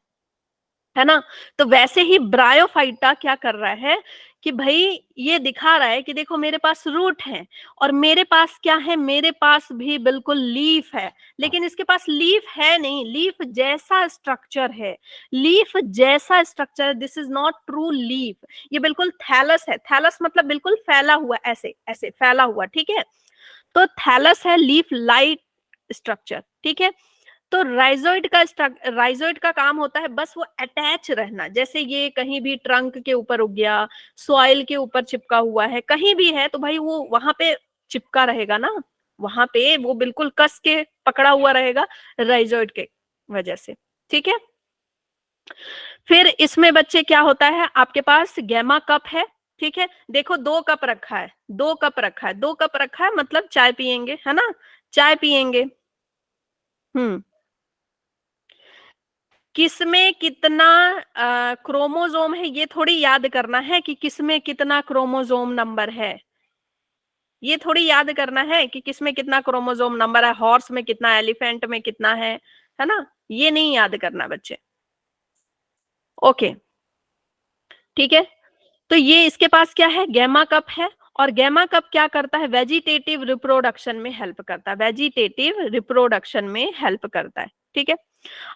ना। तो वैसे ही ब्रायोफाइटा क्या कर रहा है कि भाई ये दिखा रहा है कि देखो मेरे पास रूट है, और मेरे पास क्या है, मेरे पास भी बिल्कुल लीफ है, लेकिन इसके पास लीफ है नहीं, लीफ जैसा स्ट्रक्चर है, लीफ जैसा structure, this is not true leaf, ये बिल्कुल थैलस है। थैलस मतलब बिल्कुल फैला हुआ, ऐसे ऐसे फैला हुआ। ठीक है, तो थैलस है लीफ लाइक स्ट्रक्चर। ठीक है, तो राइजोइड का काम होता है बस वो अटैच रहना, जैसे ये कहीं भी ट्रंक के ऊपर उग गया, सॉइल के ऊपर चिपका हुआ है, कहीं भी है तो भाई वो वहां पे चिपका रहेगा ना, वहां पे वो बिल्कुल कस के पकड़ा हुआ रहेगा राइजोइड के वजह से। ठीक है, फिर इसमें बच्चे क्या होता है, आपके पास गैमा कप है। ठीक है, देखो 2 कप रखा है, 2 कप रखा है, 2 कप रखा है, मतलब चाय पियेंगे, है ना, चाय पियेंगे। किसमें कितना क्रोमोजोम है, ये थोड़ी याद करना है कि किसमें कितना क्रोमोजोम नंबर है, ये थोड़ी याद करना है कि किसमें कितना क्रोमोजोम नंबर है, हॉर्स में कितना, एलिफेंट में कितना है ना, ये नहीं याद करना बच्चे। ओके, ठीक है, तो ये इसके पास क्या है, गैमा कप है, और गैमा कप क्या करता है, वेजिटेटिव रिप्रोडक्शन में हेल्प करता है, वेजिटेटिव रिप्रोडक्शन में हेल्प करता है। ठीक है,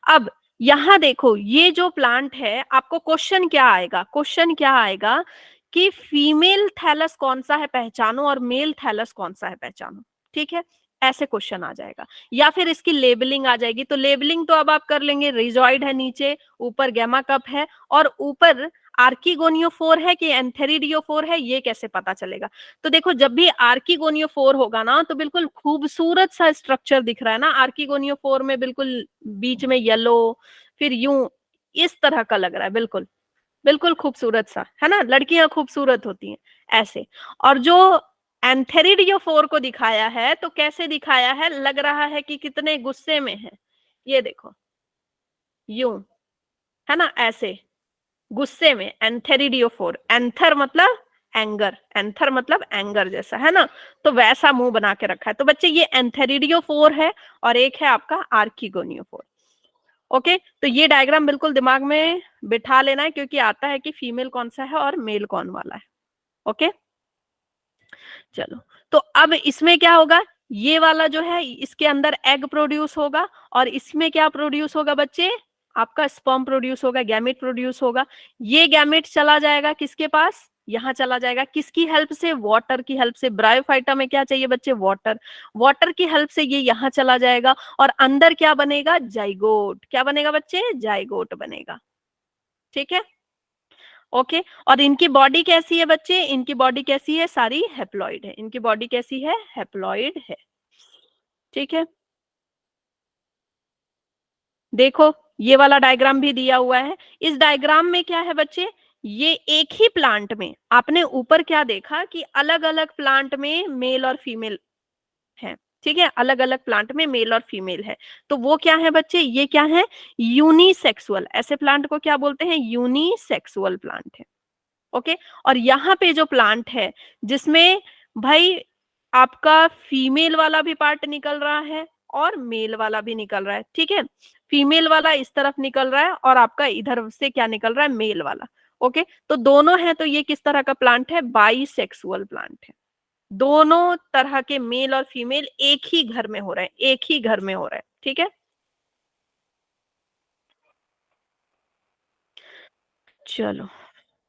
अब यहां देखो ये जो प्लांट है, आपको क्वेश्चन क्या आएगा, क्वेश्चन क्या आएगा कि फीमेल थैलस कौन सा है पहचानो और मेल थैलस कौन सा है पहचानो। ठीक है, ऐसे क्वेश्चन आ जाएगा, या फिर इसकी लेबलिंग आ जाएगी। तो लेबलिंग तो अब आप कर लेंगे, रिजॉइड है नीचे, ऊपर गैमा कप है, और ऊपर आर्कीगोनियोफोर है कि एंथेरिडियोफोर है, ये कैसे पता चलेगा। तो देखो जब भी आर्कीगोनियोफोर होगा ना, तो बिल्कुल खूबसूरत सा स्ट्रक्चर दिख रहा है ना, आर्कीगोनियोफोर में बिल्कुल बीच में येलो, फिर यूं इस तरह का लग रहा है, बिल्कुल बिल्कुल खूबसूरत सा, है ना, लड़कियां खूबसूरत होती हैं ऐसे। और जो एंथेरिडियोफोर को दिखाया है, तो कैसे दिखाया है, लग रहा है कि कितने गुस्से में है, ये देखो यूं, है ना, ऐसे गुस्से में, एंथेरिडियोफोर, एंथर मतलब एंगर, एंथर मतलब एंगर जैसा, है ना, तो वैसा मुंह बना के रखा है। तो बच्चे ये एंथेरिडियोफोर है, और एक है आपका आर्कीगोनियोफोर। ओके, तो ये डायग्राम बिल्कुल दिमाग में बिठा लेना है, क्योंकि आता है कि फीमेल कौन सा है और मेल कौन वाला है। ओके, चलो, तो अब इसमें क्या होगा, ये वाला जो है इसके अंदर एग प्रोड्यूस होगा, और इसमें क्या प्रोड्यूस होगा बच्चे, आपका स्पर्म प्रोड्यूस होगा, गैमेट प्रोड्यूस होगा। ये गैमेट चला जाएगा किसके पास, यहाँ चला जाएगा, किसकी हेल्प से, वाटर की हेल्प से। ब्रायोफाइटा में क्या चाहिए बच्चे, वाटर, वाटर की हेल्प से ये यहाँ चला जाएगा और अंदर क्या बनेगा, जाइगोट। क्या बनेगा बच्चे, जाइगोट बनेगा। ठीक है, ओके। और इनकी बॉडी कैसी है बच्चे, इनकी बॉडी कैसी है, सारी हैप्लॉइड है। इनकी बॉडी कैसी है, हैप्लॉइड है। ठीक है, देखो ये वाला डायग्राम भी दिया हुआ है। इस डायग्राम में क्या है बच्चे, ये एक ही प्लांट में आपने ऊपर क्या देखा कि अलग अलग प्लांट में मेल और फीमेल है। ठीक है, अलग अलग प्लांट में मेल और फीमेल है। तो वो क्या है बच्चे, ये क्या है, यूनिसेक्सुअल। ऐसे प्लांट को क्या बोलते हैं, यूनिसेक्सुअल प्लांट है। ओके, और यहाँ पे जो प्लांट है जिसमें भाई आपका फीमेल वाला भी पार्ट निकल रहा है और मेल वाला भी निकल रहा है। ठीक है, फीमेल वाला इस तरफ निकल रहा है और आपका इधर से क्या निकल रहा है, मेल वाला। ओके, तो दोनों है, तो ये किस तरह का प्लांट है, बाइसेक्सुअल प्लांट है। दोनों तरह के मेल और फीमेल एक ही घर में हो रहे हैं, एक ही घर में हो रहा है। ठीक है, चलो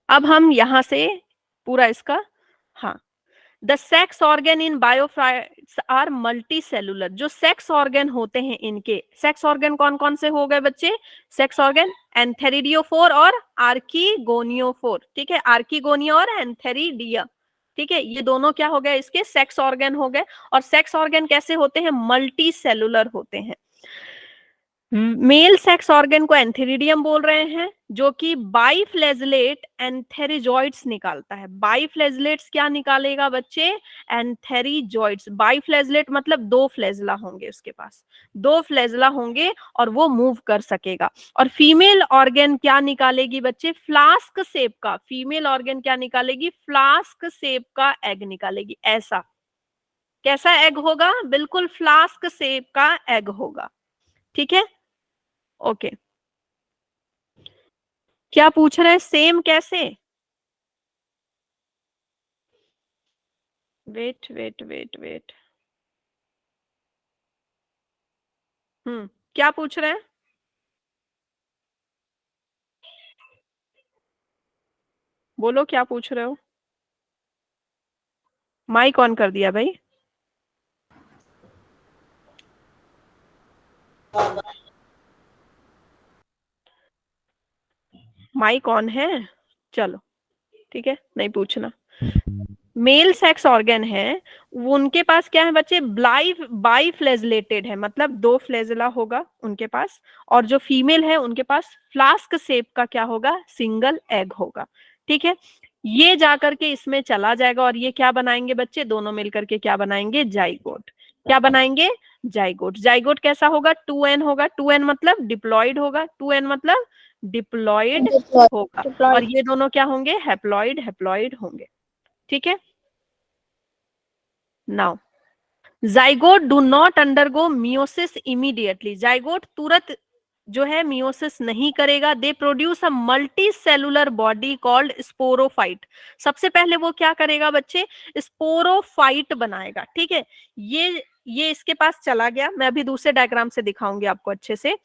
अब हम यहां से पूरा इसका, हाँ, the sex organ in bryophytes are multicellular. जो सेक्स ऑर्गन होते हैं इनके, सेक्स ऑर्गन कौन कौन से हो गए बच्चे, सेक्स ऑर्गन एंथेरिडियोफोर और आर्कीगोनियोफोर। ठीक है, आर्कीगोनिया और एंथेरिडिया। ठीक है, ये दोनों क्या हो गए, इसके सेक्स ऑर्गन हो गए। और सेक्स ऑर्गन कैसे होते हैं, मल्टी सेलुलर होते हैं। मेल सेक्स ऑर्गन को एंथेरिडियम बोल रहे हैं, जो कि बाइफ्लैजलेट एंथेरिजॉइड्स निकालता है। बाइफ्लैजलेट्स क्या निकालेगा बच्चे, एंथेरिजॉइड्स। बाइफ्लैजलेट मतलब दो फ्लैजला होंगे उसके पास, दो फ्लैजला होंगे और वो मूव कर सकेगा। और फीमेल ऑर्गन क्या निकालेगी बच्चे, फ्लास्क शेप का। फीमेल ऑर्गन क्या निकालेगी, फ्लास्क शेप का एग निकालेगी। ऐसा कैसा एग होगा, बिल्कुल फ्लास्क शेप का एग होगा। ठीक है, ओके। क्या पूछ रहे हैं, सेम कैसे, वेट वेट वेट वेट, क्या पूछ रहे हैं, बोलो क्या पूछ रहे हो। माइक ऑन कर दिया भाई। माइक ऑन है, चलो ठीक है, नहीं पूछना। मेल सेक्स ऑर्गन है, उनके पास क्या है बच्चे, बाइफ्लैजलेटेड है, मतलब दो फ्लैजला होगा उनके पास। और जो फीमेल है उनके पास फ्लास्क शेप का क्या होगा, सिंगल एग होगा। ठीक है, ये जाकर के इसमें चला जाएगा और ये क्या बनाएंगे बच्चे, दोनों मिलकर के क्या बनाएंगे, जाइगोट। क्या बनाएंगे, जाइगोट। जाइगोट कैसा होगा, 2n होगा। 2n मतलब डिप्लॉइड होगा, 2n मतलब डिप्लॉइड होगा। और ये दोनों क्या होंगे, हैप्लॉइड, हैप्लॉइड होंगे। ठीक है, now zygote do not undergo meiosis immediately. Zygote तुरंत जो है मियोसिस नहीं करेगा। They produce a multi cellular body called sporophyte. सबसे पहले वो क्या करेगा बच्चे, स्पोरोफाइट बनाएगा। ठीक है, ये इसके पास चला गया, मैं अभी दूसरे डायग्राम से दिखाऊंगी आपको अच्छे से।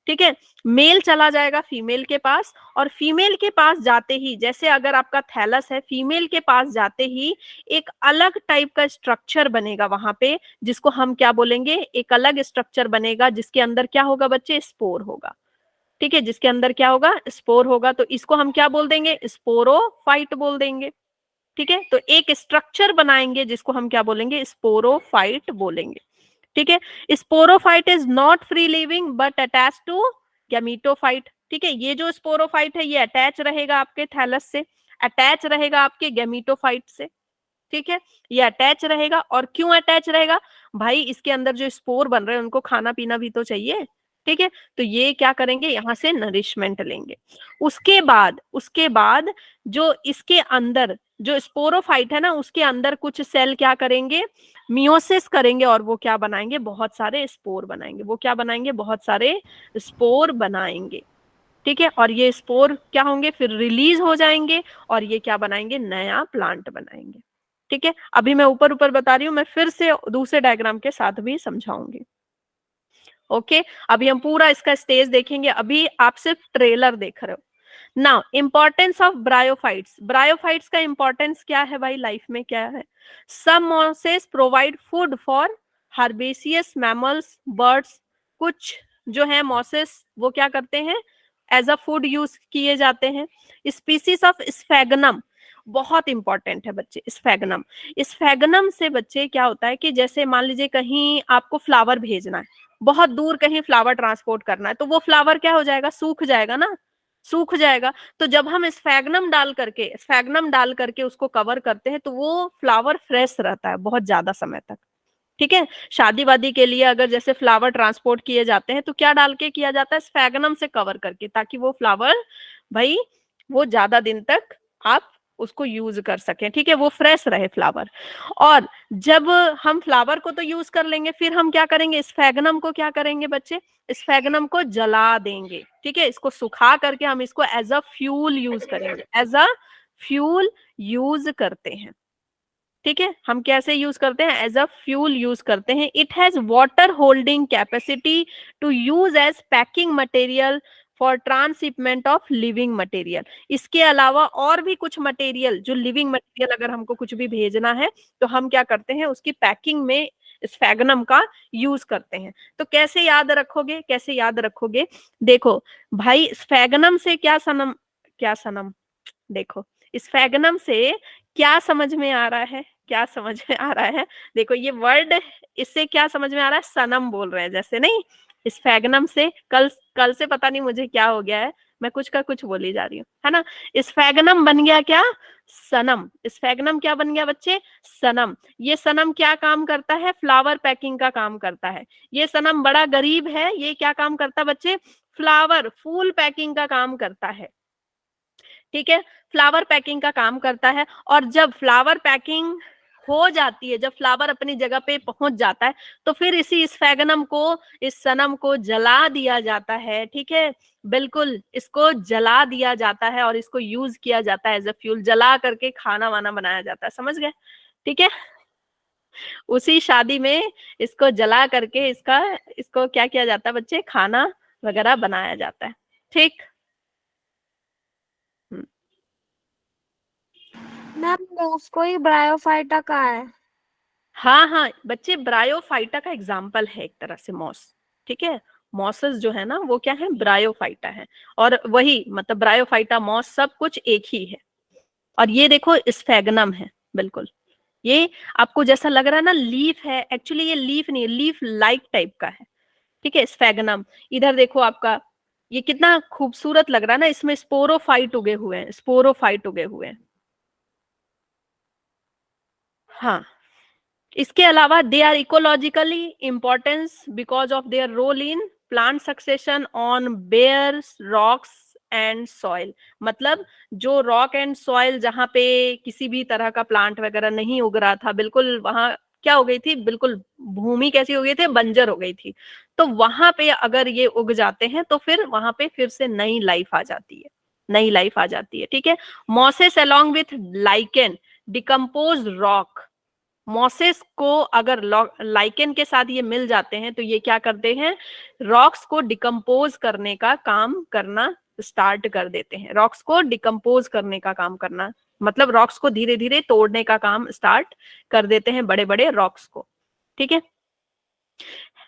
ठीक है, मेल चला जाएगा फीमेल के पास, और फीमेल के पास जाते ही, जैसे अगर आपका थैलस है, फीमेल के पास जाते ही एक अलग टाइप का स्ट्रक्चर बनेगा वहां पे, जिसको हम क्या बोलेंगे, एक अलग स्ट्रक्चर बनेगा जिसके अंदर क्या होगा बच्चे, स्पोर होगा। ठीक है, जिसके अंदर क्या होगा, स्पोर होगा। तो इसको हम क्या बोल देंगे, स्पोरोफाइट बोल देंगे। ठीक है, तो एक स्ट्रक्चर बनाएंगे जिसको हम क्या बोलेंगे, स्पोरोफाइट बोलेंगे। ठीक है, sporophyte is not free living but attach to gametophyte. ठीक है, ये जो स्पोरोफाइट है ये अटैच रहेगा आपके थैलस से, अटैच रहेगा आपके गैमीटोफाइट से। ठीक है, ये अटैच रहेगा। और क्यों अटैच रहेगा, भाई इसके अंदर जो स्पोर बन रहे हैं उनको खाना पीना भी तो चाहिए। ठीक है, तो ये क्या करेंगे, यहां से नरिशमेंट लेंगे। उसके बाद जो इसके अंदर जो स्पोरोफाइट है ना, उसके अंदर कुछ सेल क्या करेंगे, मियोसिस करेंगे, और वो क्या बनाएंगे, बहुत सारे स्पोर बनाएंगे। वो क्या बनाएंगे, बहुत सारे स्पोर बनाएंगे। ठीक है, और ये स्पोर क्या होंगे, फिर रिलीज हो जाएंगे और ये क्या बनाएंगे, नया प्लांट बनाएंगे। ठीक है, अभी मैं ऊपर ऊपर बता रही हूँ, मैं फिर से दूसरे डायग्राम के साथ भी समझाऊंगी। ओके, अभी हम पूरा इसका स्टेज देखेंगे, अभी आप सिर्फ ट्रेलर देख रहे हो। Now importance of bryophytes, bryophytes का इंपॉर्टेंस क्या है भाई लाइफ में, क्या है? Some mosses provide food for herbaceous mammals birds, कुछ जो है मॉसेस वो क्या करते हैं, एज अ फूड यूज किए जाते हैं। स्पीसीज ऑफ स्फेगनम बहुत इंपॉर्टेंट है बच्चे, स्फेगनम, स्फेगनम से बच्चे क्या होता है कि जैसे मान लीजिए कहीं आपको फ्लावर भेजना है, बहुत दूर कहीं फ्लावर ट्रांसपोर्ट करना है, तो वो फ्लावर क्या हो जाएगा, सूख जाएगा ना, सूख जाएगा। तो जब हम स्फेगनम डाल करके उसको कवर करते हैं तो वो फ्लावर फ्रेश रहता है बहुत ज्यादा समय तक। ठीक है, शादी वादी के लिए अगर जैसे फ्लावर ट्रांसपोर्ट किए जाते हैं तो क्या डाल के किया जाता है, स्फेगनम से कवर करके, ताकि वो फ्लावर भाई वो ज्यादा दिन तक आप उसको यूज कर सकें। ठीक है, वो फ्रेश रहे फ्लावर। और जब हम फ्लावर को तो यूज कर लेंगे, फिर हम क्या करेंगे, स्फेगनम को क्या करेंगे बच्चे, स्फेगनम को जला देंगे। ठीक है, इसको सुखा करके हम इसको एज अ फ्यूल यूज करेंगे, एज अ फ्यूल यूज करते हैं। ठीक है, हम कैसे यूज करते हैं, एज अ फ्यूल यूज करते हैं। It has water holding capacity to use as packing material for transhipment of living material. इसके अलावा और भी कुछ मटेरियल, जो लिविंग मटेरियल अगर हमको कुछ भी भेजना है तो हम क्या करते हैं, उसकी पैकिंग में स्फेगनम का यूज करते हैं। तो कैसे याद रखोगे, कैसे याद रखोगे, देखो भाई स्फेगनम से क्या सनम, देखो स्फेगनम से क्या समझ में आ रहा है, क्या समझ में आ रहा है, देखो ये वर्ड, इससे क्या समझ में आ रहा है, सनम बोल रहे हैं जैसे, नहीं स्फेगनम से कल कल से पता नहीं मुझे क्या हो गया है, मैं कुछ का कुछ बोली जा रही हूँ, है ना। स्फेगनम बन गया क्या, सनम। स्फेगनम क्या बन गया बच्चे, सनम। ये सनम क्या काम करता है, फ्लावर पैकिंग का काम करता है। ये सनम बड़ा गरीब है, ये क्या काम करता है बच्चे, फ्लावर फूल पैकिंग का काम करता है। ठीक है, फ्लावर पैकिंग का काम करता है। और जब फ्लावर पैकिंग हो जाती है, जब फ्लावर अपनी जगह पे पहुंच जाता है, तो फिर इसी स्फेगनम को, इस सनम को जला दिया जाता है। ठीक है, बिल्कुल इसको जला दिया जाता है और इसको यूज किया जाता है एज अ फ्यूल, जला करके खाना वाना बनाया जाता है, समझ गए। ठीक है, उसी शादी में इसको जला करके इसको क्या किया जाता है बच्चे, खाना वगैरह बनाया जाता है। ठीक, मैम उसको ही ब्रायोफाइटा का है। हाँ हाँ बच्चे, ब्रायोफाइटा का एग्जाम्पल है एक तरह से मॉस। ठीक है, मॉसेस जो है ना वो क्या है, ब्रायोफाइटा है। और वही मतलब ब्रायोफाइटा मॉस सब कुछ एक ही है। और ये देखो स्फेगनम है, बिल्कुल ये आपको जैसा लग रहा है ना लीफ है, एक्चुअली ये लीफ नहीं है, लीफ लाइक टाइप का है। ठीक है, स्फेगनम। इधर देखो आपका, ये कितना खूबसूरत लग रहा है ना, इसमें स्पोरोफाइट उगे हुए हैं, स्पोरोफाइट उगे हुए हैं। हाँ, इसके अलावा they are ecologically importance because of their role in plant succession on bares rocks and soil. मतलब जो रॉक एंड सॉइल जहाँ पे किसी भी तरह का प्लांट वगैरह नहीं उग रहा था, बिल्कुल वहां क्या हो गई थी, बिल्कुल भूमि कैसी हो गई थी, बंजर हो गई थी। तो वहां पे अगर ये उग जाते हैं तो फिर वहां पे फिर से नई लाइफ आ जाती है, नई लाइफ आ जाती है। ठीक है, mosses along with lichen decompose rock. Mosses को अगर लाइकेन के साथ ये मिल जाते हैं तो ये क्या करते हैं, रॉक्स को डिकम्पोज करने का काम करना स्टार्ट कर देते हैं। रॉक्स को डिकम्पोज करने का काम करना मतलब रॉक्स को धीरे धीरे तोड़ने का काम स्टार्ट कर देते हैं, बड़े बड़े रॉक्स को। ठीक है,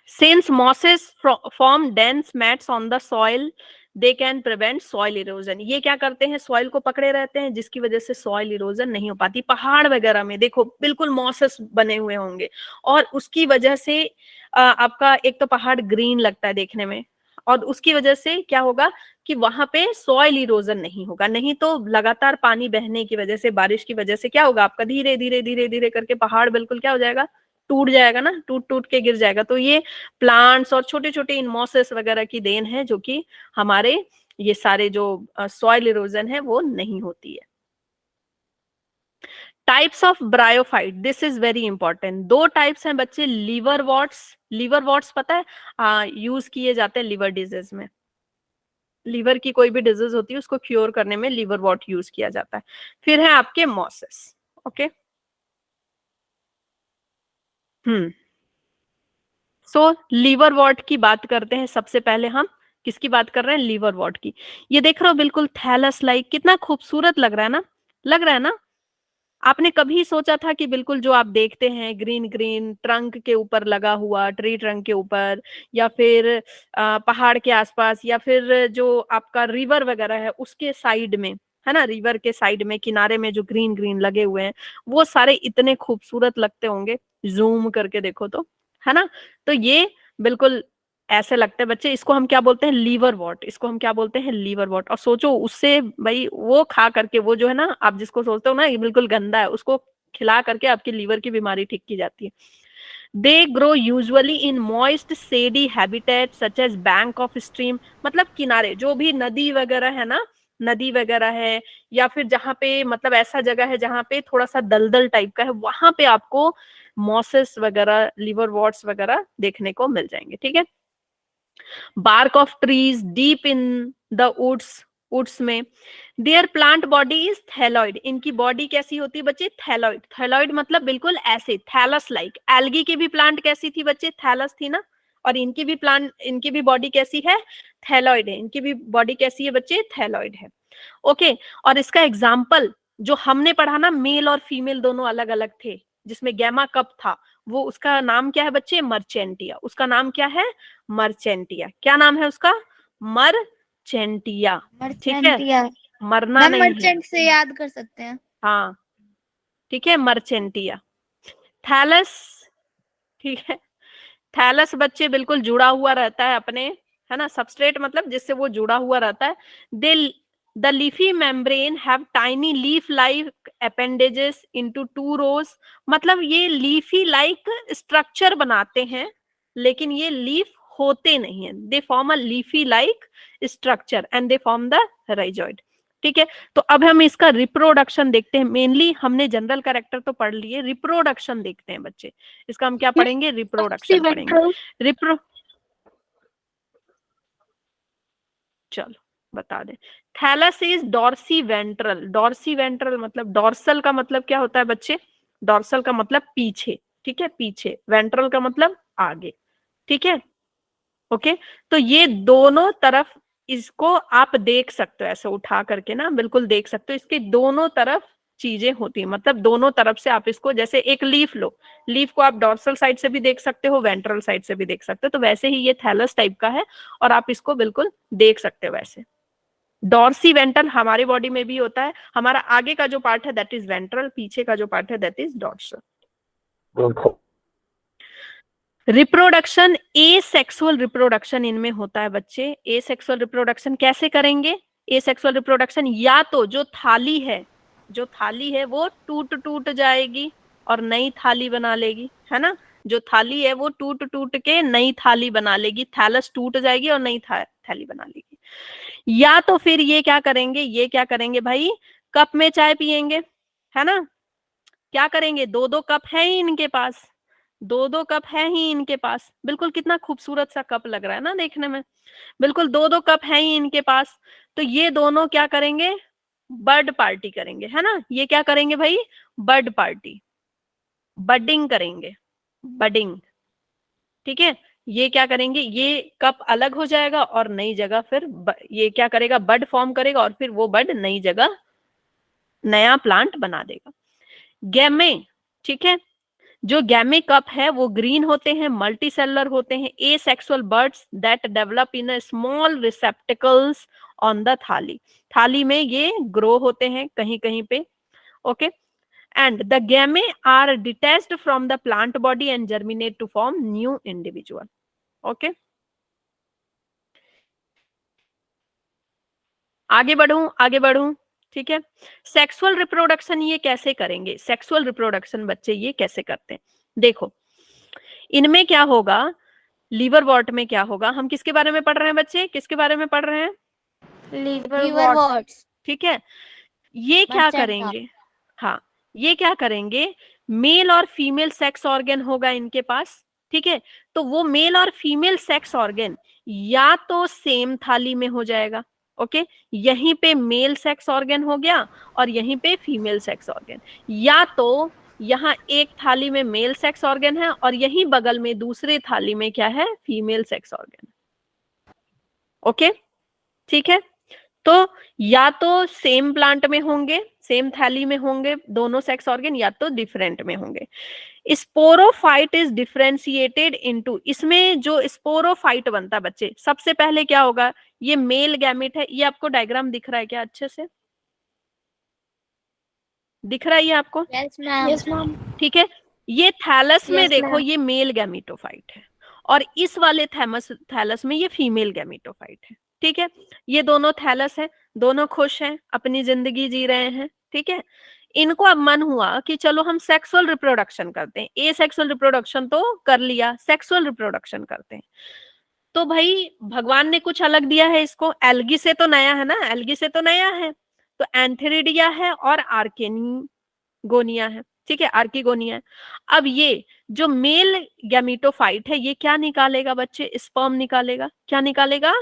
since mosses form dense mats on the soil they can prevent soil erosion। ये क्या करते हैं, सॉइल को पकड़े रहते हैं, जिसकी वजह से सॉइल इरोजन नहीं हो पाती। पहाड़ वगैरह में देखो बिल्कुल मॉसेस बने हुए होंगे और उसकी वजह से आपका एक तो पहाड़ ग्रीन लगता है देखने में, और उसकी वजह से क्या होगा कि वहां पे सॉइल इरोजन नहीं होगा। नहीं तो लगातार पानी बहने की वजह से, बारिश की वजह से क्या होगा, आपका धीरे धीरे धीरे धीरे करके पहाड़ बिल्कुल क्या हो जाएगा, टूट जाएगा ना, टूट टूट के गिर जाएगा। तो ये प्लांट्स और छोटे छोटे इनमोसिस वगैरह की देन है, जो कि हमारे ये सारे जो सॉइल इरोजन है वो नहीं होती है। Types of bryophyte, this is very important. दो टाइप्स हैं बच्चे, लीवर वॉट्स। लीवर वॉट्स पता है यूज किए जाते हैं लिवर डिजीज में। लीवर की कोई भी डिजीज होती है उसको क्योर करने में लीवर वॉट यूज किया जाता है। फिर है आपके mosses. Okay, so liverwort की बात करते हैं सबसे पहले हम, किसकी बात कर रहे हैं? लीवरवॉर्ट की। ये देख रहे हो बिल्कुल थैलस लाइक, कितना खूबसूरत लग रहा है ना, लग रहा है ना। आपने कभी सोचा था कि बिल्कुल जो आप देखते हैं ग्रीन ग्रीन ट्रंक के ऊपर लगा हुआ, ट्री ट्रंक के ऊपर, या फिर पहाड़ के आसपास, या फिर जो आपका रिवर वगैरह है उसके साइड में, है ना, रिवर के साइड में किनारे में जो ग्रीन ग्रीन लगे हुए हैं, वो सारे इतने खूबसूरत लगते होंगे जूम करके देखो तो, है ना। तो ये बिल्कुल ऐसे लगते हैं बच्चे, इसको हम क्या बोलते हैं? Liverwort. इसको हम क्या बोलते हैं? Liverwort. और सोचो उससे भाई वो खा करके, वो जो है ना, आप जिसको सोचते हो ना ये बिल्कुल गंदा है, उसको खिला करके आपकी लीवर की बीमारी ठीक की जाती है। They grow usually in moist shady habitat such as bank of stream, मतलब किनारे, जो भी नदी वगैरह है ना, नदी वगैरह है, या फिर जहां पे मतलब ऐसा जगह है जहां पे थोड़ा सा दलदल टाइप का है, वहां पे आपको मॉसेस वगैरह, लीवर वॉट्स वगैरह देखने को मिल जाएंगे। ठीक है। bark of trees deep in the woods में there plant body is thalloid. इनकी बॉडी कैसी होती है बच्चे? थैलॉइड। थैलॉइड मतलब बिल्कुल ऐसे थैलस लाइक। एल्गी की भी प्लांट कैसी थी बच्चे? थैलस थी ना। और इनकी भी प्लांट, इनकी भी बॉडी कैसी है? थैलॉइड है। इनकी भी बॉडी कैसी है बच्चे? थैलॉइड है। ओके। और इसका एग्जाम्पल जो हमने पढ़ा ना, मेल और फीमेल दोनों अलग अलग थे, जिसमें गैमा कप था, वो उसका नाम क्या है बच्चे? मर्चेंटिया। उसका नाम क्या है? मर्चेंटिया। क्या नाम है उसका? मर्चेंटिया। ठीक है, मर्चेंटिया। मरना मैम नहीं है। मर्चेंट से याद कर सकते हैं। हाँ ठीक है, मर्चेंटिया। थैलस, ठीक है, थैलस बच्चे बिल्कुल जुड़ा हुआ रहता है अपने, है ना, सबस्ट्रेट मतलब जिससे वो जुड़ा हुआ रहता है। They the leafy membrane have tiny leaf like appendages into two rows, मतलब ये लीफी लाइक स्ट्रक्चर बनाते हैं, लेकिन ये लीफ होते नहीं है। They form a leafy like structure and they form the rhizoid. ठीक है। तो अब हम इसका रिप्रोडक्शन देखते हैं। मेनली हमने जनरल कैरेक्टर तो पढ़ लिए, रिप्रोडक्शन देखते हैं बच्चे। इसका हम क्या पढ़ेंगे? रिप्रोडक्शन पढ़ेंगे। रिप्रो चलो बता दें। Thallus is dorsiventral. Dorsiventral मतलब, डॉर्सल का मतलब क्या होता है बच्चे? डॉर्सल का मतलब पीछे, ठीक है, पीछे। वेंट्रल का मतलब आगे। ठीक है, ओके। तो ये दोनों तरफ इसको आप देख सकते हो, ऐसे उठा करके ना, बिल्कुल देख सकते हो, इसके दोनों तरफ चीजें होती है, मतलब दोनों तरफ से आप इसको, जैसे एक लीफ लो, लीफ को आप डॉर्सल साइड से भी देख सकते हो, वेंट्रल साइड से भी देख सकते हो, तो वैसे ही ये थैलस टाइप का है और आप इसको बिल्कुल देख सकते हो वैसे। डॉर्सी वेंट्रल हमारे बॉडी में भी होता है। हमारा आगे का जो पार्ट है दैट इज वेंट्रल, पीछे का जो पार्ट है that is dorsal. Reproduction, A sexual reproduction इनमें होता है बच्चे। ए सेक्सुअल रिप्रोडक्शन कैसे करेंगे? ए सेक्सुअल रिप्रोडक्शन या तो जो थाली है, जो थाली है वो टूट टूट जाएगी और नई थाली बना लेगी, है ना। जो थाली है वो टूट टूट के नई थाली बना लेगी, थैलस टूट जाएगी और नई थाली बना लेगी। या तो फिर ये क्या करेंगे, ये क्या करेंगे भाई? कप में चाय पियेंगे, है ना। क्या करेंगे? दो दो कप है ही इनके पास, दो दो कप है ही इनके पास। बिल्कुल कितना खूबसूरत सा कप लग रहा है ना देखने में, बिल्कुल दो दो कप है ही इनके पास। तो ये दोनों क्या करेंगे? बर्ड पार्टी करेंगे, है ना। ये क्या करेंगे भाई? बर्ड पार्टी, बडिंग करेंगे, बडिंग। ठीक है। ये क्या करेंगे? ये कप अलग हो जाएगा और नई जगह फिर ये क्या करेगा? बड फॉर्म करेगा और फिर वो बड नई जगह नया प्लांट बना देगा। गैमे, ठीक है, जो गैमे कप है वो ग्रीन होते हैं, मल्टी सेलुलर होते हैं, ए sexual birds that develop in a small receptacles on the थाली। थाली में ये ग्रो होते हैं कहीं कहीं पे। Okay. And the gemmae are detached from the plant body and germinate to form new individual. Okay, आगे बढ़ूं, आगे बढ़ूं। ठीक है। सेक्सुअल रिप्रोडक्शन ये कैसे करेंगे? सेक्सुअल रिप्रोडक्शन बच्चे ये कैसे करते हैं? देखो, इनमें क्या होगा, लीवर वॉट में क्या होगा? हम किसके बारे में पढ़ रहे हैं बच्चे? किसके बारे में पढ़ रहे हैं? Liverwort. वॉट्स। ठीक है। ये क्या मर्चेंटा। करेंगे? हाँ, ये क्या करेंगे? मेल और फीमेल सेक्स ऑर्गन होगा इनके पास। ठीक है। तो वो मेल और फीमेल सेक्स ऑर्गन या तो सेम थाली में हो जाएगा। ओके, यहीं पे मेल सेक्स ऑर्गन हो गया और यहीं पे फीमेल सेक्स ऑर्गन, या तो यहाँ एक थाली में मेल सेक्स ऑर्गन है और यहीं बगल में दूसरे थाली में क्या है? Female sex organ. ओके, ठीक है। तो या तो सेम प्लांट में होंगे, सेम थैली में होंगे दोनों सेक्स ऑर्गन, या तो डिफरेंट में होंगे। स्पोरोफाइट इज डिफरेंशिएटेड इनटू, इसमें जो स्पोरोफाइट बनता है बच्चे, सबसे पहले क्या होगा, ये मेल गैमेट है। ये आपको डायग्राम दिख रहा है क्या अच्छे से? दिख रहा है ये आपको? Yes ma'am. Yes ma'am. ठीक है। ये थैलस में Yes, देखो, ma'am. ये मेल गैमेटोफाइट है, और इस वाले थैलस में ये फीमेल गैमेटोफाइट है। ठीक है, ये दोनों थैलस है, दोनों खुश हैं, अपनी जिंदगी जी रहे हैं। ठीक है, इनको अब मन हुआ कि चलो हम सेक्सुअल रिप्रोडक्शन करते हैं। ए सेक्सुअल रिप्रोडक्शन तो कर लिया, सेक्सुअल रिप्रोडक्शन करते हैं। तो भाई भगवान ने कुछ अलग दिया है इसको, एल्गी से तो नया है ना, एल्गी से तो नया है। तो एंथेरिडिया है और आर्केनिगोनिया है। ठीक है, आर्किगोनिया है। अब ये जो मेल गैमेटोफाइट है, ये क्या निकालेगा बच्चे? स्पर्म निकालेगा। क्या निकालेगा?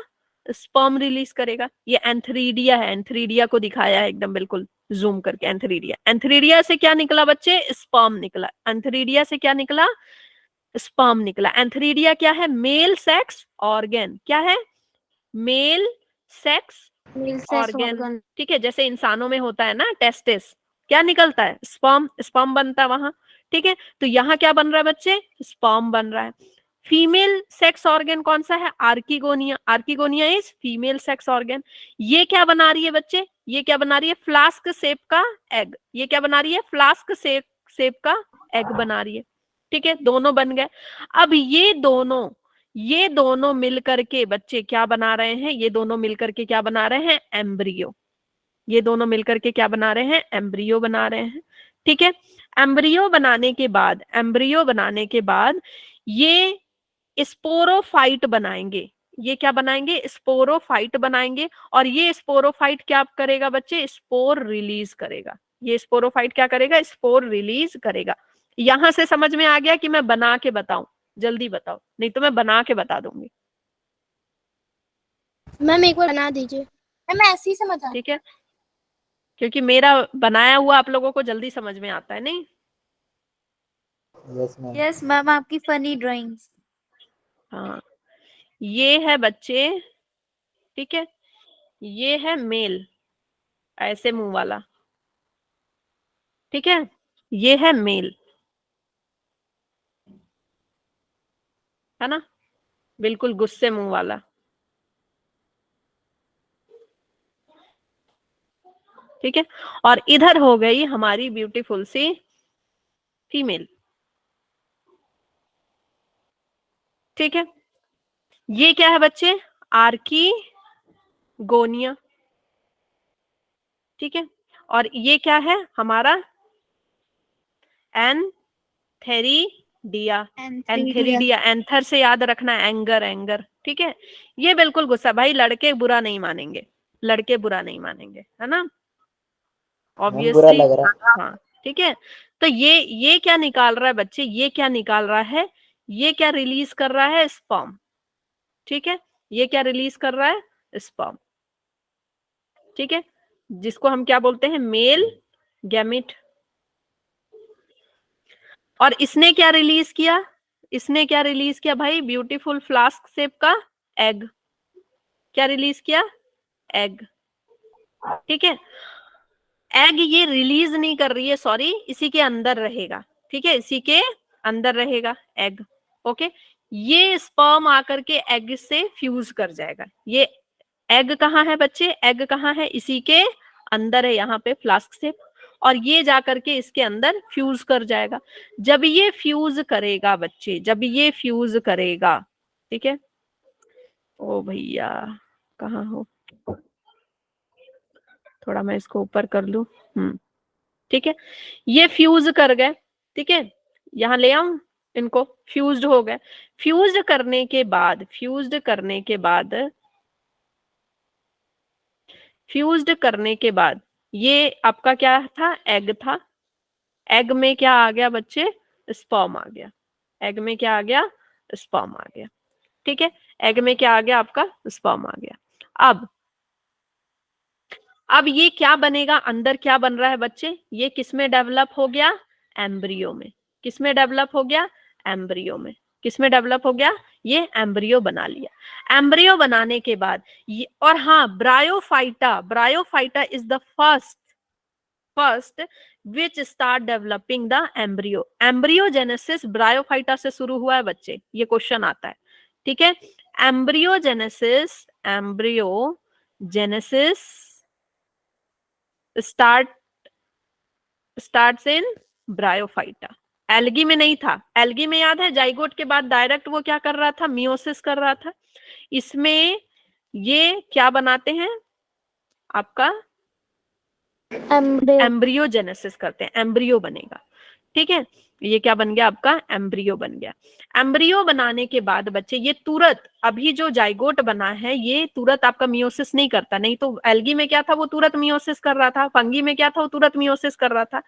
स्पर्म रिलीज करेगा। ये एंथेरिडिया है, एंथेरिडिया को दिखाया है एकदम बिल्कुल जूम करके। एंथेरिडिया, एंथेरिडिया से क्या निकला बच्चे? स्पर्म निकला। एंथेरिडिया से क्या निकला? स्पर्म निकला। एंथेरिडिया क्या है? Male sex organ. क्या है? Male sex Male sex organ. organ. ठीक है, जैसे इंसानों में होता है ना टेस्टिस, क्या निकलता है? स्पर्म, स्पर्म बनता है वहां। ठीक है, तो यहाँ क्या बन रहा है बच्चे? स्पर्म बन रहा है। फीमेल सेक्स ऑर्गन कौन सा है? Archegonia. Archegonia is female sex organ. ये क्या बना रही है बच्चे? ये क्या बना रही है? फ्लास्क शेप का एग। ये क्या बना रही है? फ्लास्क शेप का एग बना रही है। ठीक है, दोनों बन गए। अब ये दोनों मिलकर के बच्चे क्या बना रहे हैं? ये दोनों मिलकर के क्या बना रहे हैं? एम्ब्रियो। ये दोनों मिलकर के क्या बना रहे हैं? एम्ब्रियो बना रहे हैं। ठीक है, एम्ब्रियो बनाने के बाद ये स्पोरोफाइट बनाएंगे। ये क्या बनाएंगे? स्पोरोफाइट बनाएंगे। और ये स्पोरोफाइट क्या करेगा बच्चे? स्पोर रिलीज करेगा। ये स्पोरोफाइट क्या करेगा? स्पोर रिलीज करेगा। यहां से समझ में आ गया कि मैं बना के बताऊं? जल्दी बताओ, नहीं तो मैं बना के बता दूंगी। मैम एक बार बना दीजिए। मैम ऐसे ही समझ आ। ठीक है, क्योंकि मेरा बनाया हुआ आप लोगों को जल्दी समझ में आता है, नहीं? Yes ma'am. यस मैम, आपकी फनी ड्राइंग्स। हाँ, ये है बच्चे, ठीक है, ये है मेल, ऐसे मुंह वाला। ठीक है, ये है मेल, है ना, बिल्कुल गुस्से मुंह वाला। ठीक है, और इधर हो गई हमारी ब्यूटीफुल सी फीमेल। ठीक है, ये क्या है बच्चे? आर्कीगोनिया। ठीक है, और ये क्या है हमारा? एंथेरिडिया। एंथेरिडिया, एंथर से याद रखना, एंगर, एंगर। ठीक है, ये बिल्कुल गुस्सा। भाई लड़के बुरा नहीं मानेंगे, लड़के बुरा नहीं मानेंगे, है ना, मैम बुरा ऑब्वियसली। लग रहा है। हाँ, ठीक है। तो ये क्या निकाल रहा है बच्चे? ये क्या निकाल रहा है? ये क्या रिलीज कर रहा है? स्पर्म। ठीक है, ये क्या रिलीज कर रहा है? स्पर्म। ठीक है, जिसको हम क्या बोलते हैं? Male gamete. और इसने क्या रिलीज किया? इसने क्या रिलीज किया भाई? ब्यूटीफुल फ्लास्क शेप का एग। क्या रिलीज किया? एग। ठीक है, एग ये रिलीज नहीं कर रही है, सॉरी, इसी के अंदर रहेगा। ठीक है, इसी के अंदर रहेगा एग। ओके, ये स्पर्म आकर के एग से फ्यूज कर जाएगा। ये एग कहाँ है बच्चे? एग कहाँ है? इसी के अंदर है, यहाँ पे फ्लास्क से। और ये जाकर के इसके अंदर फ्यूज कर जाएगा। जब ये फ्यूज करेगा बच्चे, जब ये फ्यूज करेगा, ठीक है, ओ भैया कहाँ हो, थोड़ा मैं इसको ऊपर कर लूं। ठीक है, ये फ्यूज कर गए। ठीक है, यहां ले आऊं इनको, फ्यूज्ड हो गए। फ्यूज्ड करने के बाद, फ्यूज्ड करने के बाद, फ्यूज्ड करने के बाद ये आपका क्या था? एग था। एग में क्या आ गया बच्चे? स्पर्म आ गया। एग में क्या आ गया? स्पर्म आ गया। ठीक है, एग में क्या आ गया आपका? स्पर्म आ गया। अब ये क्या बनेगा? अंदर क्या बन रहा है बच्चे? ये किस में डेवलप हो गया? एम्ब्रियो में। किस में डेवलप हो गया? एम्ब्रियो में। किसमें डेवलप हो गया? ये एम्ब्रियो बना लिया। एम्ब्रियो बनाने के बाद ये, और हाँ, bryophyta is the first which start developing the embryo. Embryogenesis bryophyta से शुरू हुआ है बच्चे, ये क्वेश्चन आता है, ठीक है। Embryogenesis starts in bryophyta. Algae में नहीं था। एल्गी में याद है जाइगोट के बाद डायरेक्ट वो क्या कर रहा था? मियोसिस कर रहा था। इसमें ये क्या बनाते हैं आपका? एम्ब्रियोजेनेसिस करते हैं, एम्ब्रियो बनेगा, ठीक है। ये क्या बन गया आपका? एम्ब्रियो बन गया। एम्ब्रियो बनाने के बाद बच्चे ये तुरंत, अभी जो जाइगोट बना है ये तुरंत आपका मियोसिस नहीं करता, नहीं तो एल्गी में क्या था? वो तुरंत मियोसिस कर रहा था। फंगी में क्या था? वो तुरंत मियोसिस कर रहा था।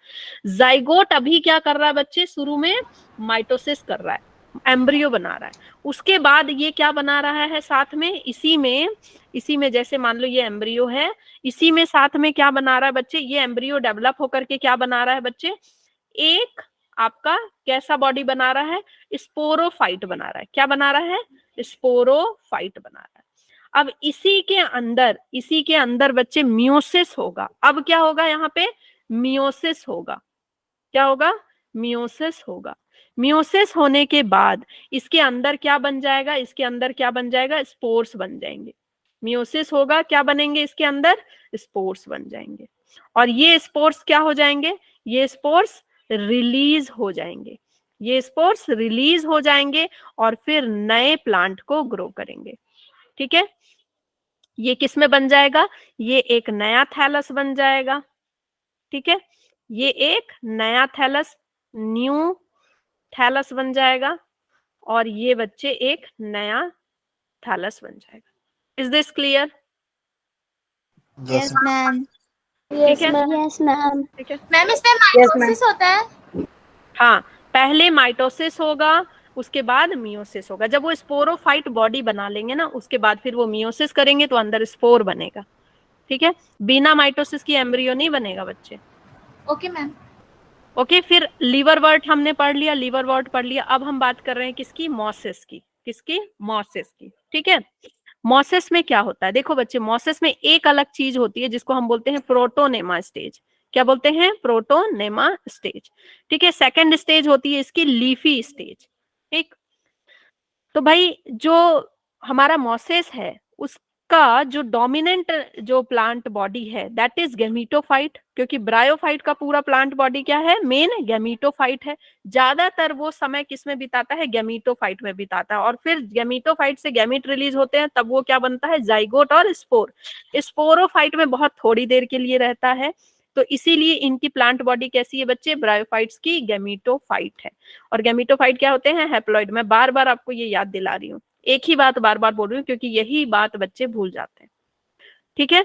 जाइगोट अभी क्या कर रहा है बच्चे? शुरू में माइटोसिस कर रहा है, एम्ब्रियो बना रहा है। उसके बाद ये क्या बना रहा है साथ में? इसी में जैसे मान लो ये एम्ब्रियो है, इसी में साथ में क्या बना रहा है बच्चे? ये एम्ब्रियो डेवलप होकर के क्या बना रहा है बच्चे? एक आपका कैसा बॉडी बना रहा है? स्पोरोफाइट बना रहा है। क्या बना रहा है? स्पोरोफाइट बना रहा है। अब इसी के अंदर बच्चे मियोसिस होगा। अब क्या होगा यहाँ पे? मियोसिस होगा। क्या होगा? मियोसिस होगा। मियोसिस होने के बाद इसके अंदर क्या बन जाएगा? इसके अंदर क्या बन जाएगा? स्पोर्स बन जाएंगे। मियोसिस होगा, क्या बनेंगे इसके अंदर? स्पोर्स बन जाएंगे। और ये स्पोर्स क्या हो जाएंगे? ये स्पोर्स रिलीज हो जाएंगे। ये स्पोर्स रिलीज हो जाएंगे और फिर नए प्लांट को ग्रो करेंगे, ठीक है। ये किस में बन जाएगा? ये एक नया थैलस बन जाएगा, ठीक है। ये एक नया थैलस, न्यू थैलस बन जाएगा और ये बच्चे एक नया थैलस बन जाएगा। Is this clear? Yes, ma'am. ठीक है, यस मैम। ठीक है। मैम इसमें माइटोसिस होता है? हाँ, पहले माइटोसिस होगा, उसके बाद मियोसिस होगा। जब वो स्पोरोफाइट बॉडी बना लेंगे ना, उसके बाद फिर वो मियोसिस करेंगे तो अंदर स्पोर बनेगा, ठीक है। बिना माइटोसिस की एम्ब्रियो नहीं बनेगा बच्चे। Okay ma'am. ओके, फिर लिवरवर्ट हमने पढ़ लिया, लिवरवर्ट पढ़ लिया। अब हम बात कर रहे हैं किसकी? मॉसिस की। किसकी? मॉसिस की, ठीक है। मॉसिस में क्या होता है? देखो बच्चे, मॉसिस में एक अलग चीज होती है जिसको हम बोलते हैं प्रोटोनेमा स्टेज। क्या बोलते हैं? प्रोटोनेमा स्टेज, ठीक है। सेकंड स्टेज होती है इसकी लीफी स्टेज, ठीक। तो भाई जो हमारा मॉसिस है उसका जो डोमिनेंट जो प्लांट बॉडी है दैट इज गैमीटोफाइट, क्योंकि ब्रायोफाइट का पूरा प्लांट बॉडी क्या है? मेन गैमीटोफाइट है। ज्यादातर वो समय किस में बिताता है? गैमीटोफाइट में बिताता है। और फिर गैमीटोफाइट से गैमीट रिलीज होते हैं, तब वो क्या बनता है? जाइगोट और स्पोर। स्पोरोफाइट में बहुत थोड़ी देर के लिए रहता है, तो इसीलिए इनकी प्लांट बॉडी कैसी है बच्चे? ब्रायोफाइट्स की गैमीटोफाइट है। और गैमीटोफाइट क्या होते हैं? हैप्लॉइड। मैं बार बार आपको ये याद दिला रही हूँ, एक ही बात बार बार बोल रही हूँ क्योंकि यही बात बच्चे भूल जाते हैं, ठीक है।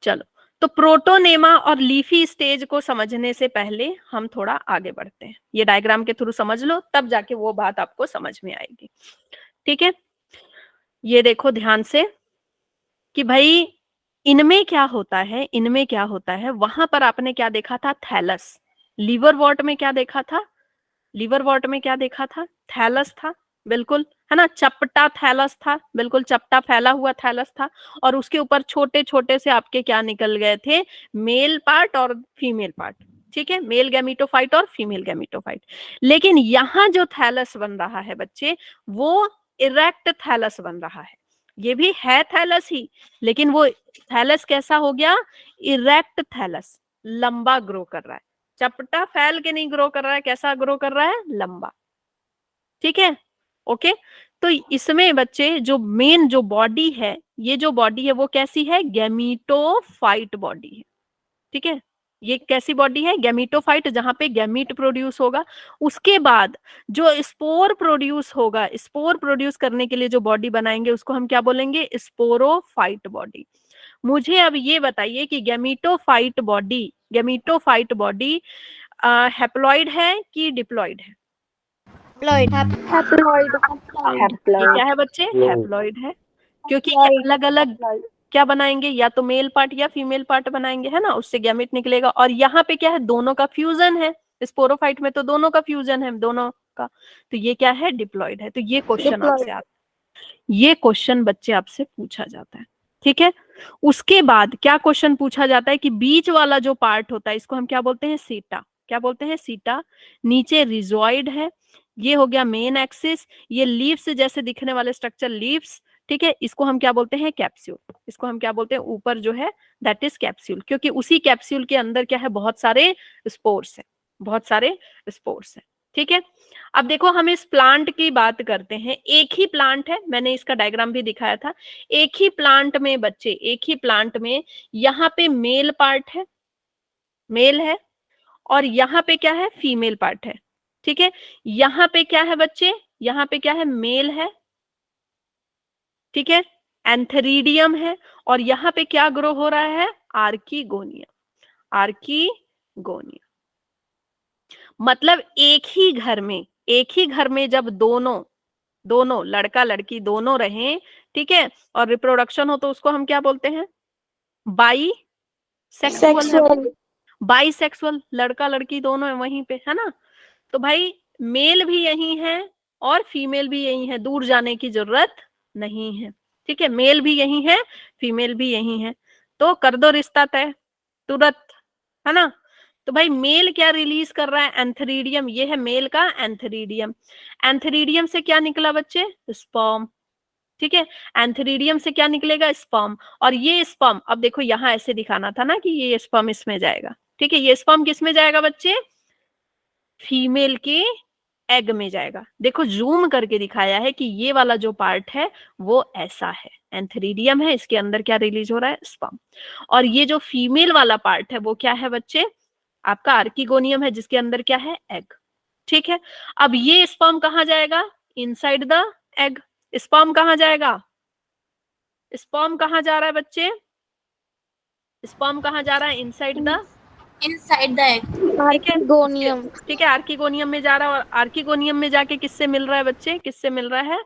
चलो, तो प्रोटोनेमा और लीफी स्टेज को समझने से पहले हम थोड़ा आगे बढ़ते हैं। ये डायग्राम के थ्रू समझ लो, तब जाके वो बात आपको समझ में आएगी, ठीक है। ये देखो ध्यान से कि भाई इनमें क्या होता है, इनमें क्या होता है। वहां पर आपने क्या देखा था? थैलस। लिवरवॉर्ट में क्या देखा था? लिवरवॉर्ट में क्या देखा था? थैलस था, बिल्कुल, है ना। चपटा थैलस था, बिल्कुल चपटा फैला हुआ थैलस था। और उसके ऊपर छोटे छोटे से आपके क्या निकल गए थे? मेल पार्ट और फीमेल पार्ट, ठीक है। मेल गैमीटोफाइट और फीमेल गैमीटोफाइट। लेकिन यहाँ जो थैलस बन रहा है बच्चे, वो इरेक्ट थैलस बन रहा है। ये भी है थैलस ही, लेकिन वो थैलस कैसा हो गया? इरेक्ट थैलस, लंबा ग्रो कर रहा है। चपटा फैल के नहीं ग्रो कर रहा है, कैसा ग्रो कर रहा है? लंबा, ठीक है। ओके, तो इसमें बच्चे जो मेन जो बॉडी है, ये जो बॉडी है वो कैसी है? गैमीटोफाइट बॉडी है, ठीक है। ये कैसी बॉडी है? गैमीटोफाइट, जहां पे गैमीट प्रोड्यूस होगा। उसके बाद जो स्पोर प्रोड्यूस होगा, स्पोर प्रोड्यूस करने के लिए जो बॉडी बनाएंगे उसको हम क्या बोलेंगे? Sporophyte body. मुझे अब ये बताइए कि गैमीटोफाइट बॉडी हैप्लॉइड है कि डिप्लॉइड है? ये क्या है बच्चे? हैप्लॉइड है, क्योंकि ये अलग अलग क्या बनाएंगे? या तो मेल पार्ट या फीमेल पार्ट बनाएंगे, है ना, उससे गैमेट निकलेगा। और यहाँ पे क्या है? दोनों का फ्यूजन है। स्पोरोफाइट में तो दोनों का फ्यूजन है, दोनों आपका, तो ये क्या है, डिप्लॉयड है। तो ये क्वेश्चन आपसे ये क्वेश्चन बच्चे आपसे पूछा जाता है, ठीक है। उसके बाद क्या क्वेश्चन पूछा जाता है कि बीच वाला जो पार्ट होता है इसको हम क्या बोलते हैं, सीटा। क्या बोलते हैं, सीटा। नीचे रिजॉइड है, ये हो गया मेन एक्सिस, ये लीव्स जैसे दिखने वाले स्ट्रक्चर लीव्स, ठीक है। इसको हम क्या बोलते हैं, कैप्सूल। इसको हम क्या बोलते हैं, ऊपर जो है दैट इज कैप्सूल, क्योंकि उसी कैप्सूल के अंदर क्या है, बहुत सारे स्पोर्स है, बहुत सारे स्पोर्स है, ठीक है। अब देखो हम इस प्लांट की बात करते हैं, एक ही प्लांट है, मैंने इसका डायग्राम भी दिखाया था। एक ही प्लांट में बच्चे, एक ही प्लांट में यहाँ पे मेल पार्ट है, मेल है, और यहाँ पे क्या है, फीमेल पार्ट है, ठीक है। यहाँ पे क्या है बच्चे, यहाँ पे क्या है, मेल है, ठीक है, एंथेरिडियम है, और यहाँ पे क्या ग्रो हो रहा है, आर्कीगोनियम, आर्कीगोनियम। मतलब एक ही घर में, एक ही घर में जब दोनों दोनों लड़का लड़की दोनों रहें, ठीक है, और रिप्रोडक्शन हो तो उसको हम क्या बोलते हैं, बाई सेक्सुअल। बाई सेक्सुअल, लड़का लड़की दोनों है वहीं पे, है ना। तो भाई मेल भी यही है और फीमेल भी यही है, दूर जाने की जरूरत नहीं है, ठीक है। मेल भी यही है, फीमेल भी यही है, तो कर दो रिश्ता तय तुरंत, है ना। तो भाई मेल क्या रिलीज कर रहा है, एंथेरिडियम, ये है मेल का एंथेरिडियम। एंथेरिडियम से क्या निकला बच्चे, स्पर्म, ठीक है। एंथेरिडियम से क्या निकलेगा, स्पर्म। और ये स्पर्म, अब देखो यहाँ ऐसे दिखाना था ना कि ये स्पर्म इसमें जाएगा, ठीक है। ये स्पर्म किस में जाएगा बच्चे, फीमेल के एग में जाएगा। देखो जूम करके दिखाया है कि ये वाला जो पार्ट है वो ऐसा है, एंथेरिडियम है, इसके अंदर क्या रिलीज हो रहा है, स्पर्म। और ये जो फीमेल वाला पार्ट है वो क्या है बच्चे, आपका आर्कीगोनियम है, जिसके अंदर क्या है, एग, ठीक है। अब ये स्पर्म कहाँ जाएगा, इनसाइड द एग। स्पर्म कहाँ जाएगा, स्पर्म कहाँ जा रहा है बच्चे, स्पर्म कहाँ जा रहा है, इनसाइड द एग, आर्कीगोनियम। ठीक है। आर्कीगोनियम में जा रहा है, और आर्कीगोनियम में जाके किससे मिल रहा है बच्चे, किससे मिल रहा है,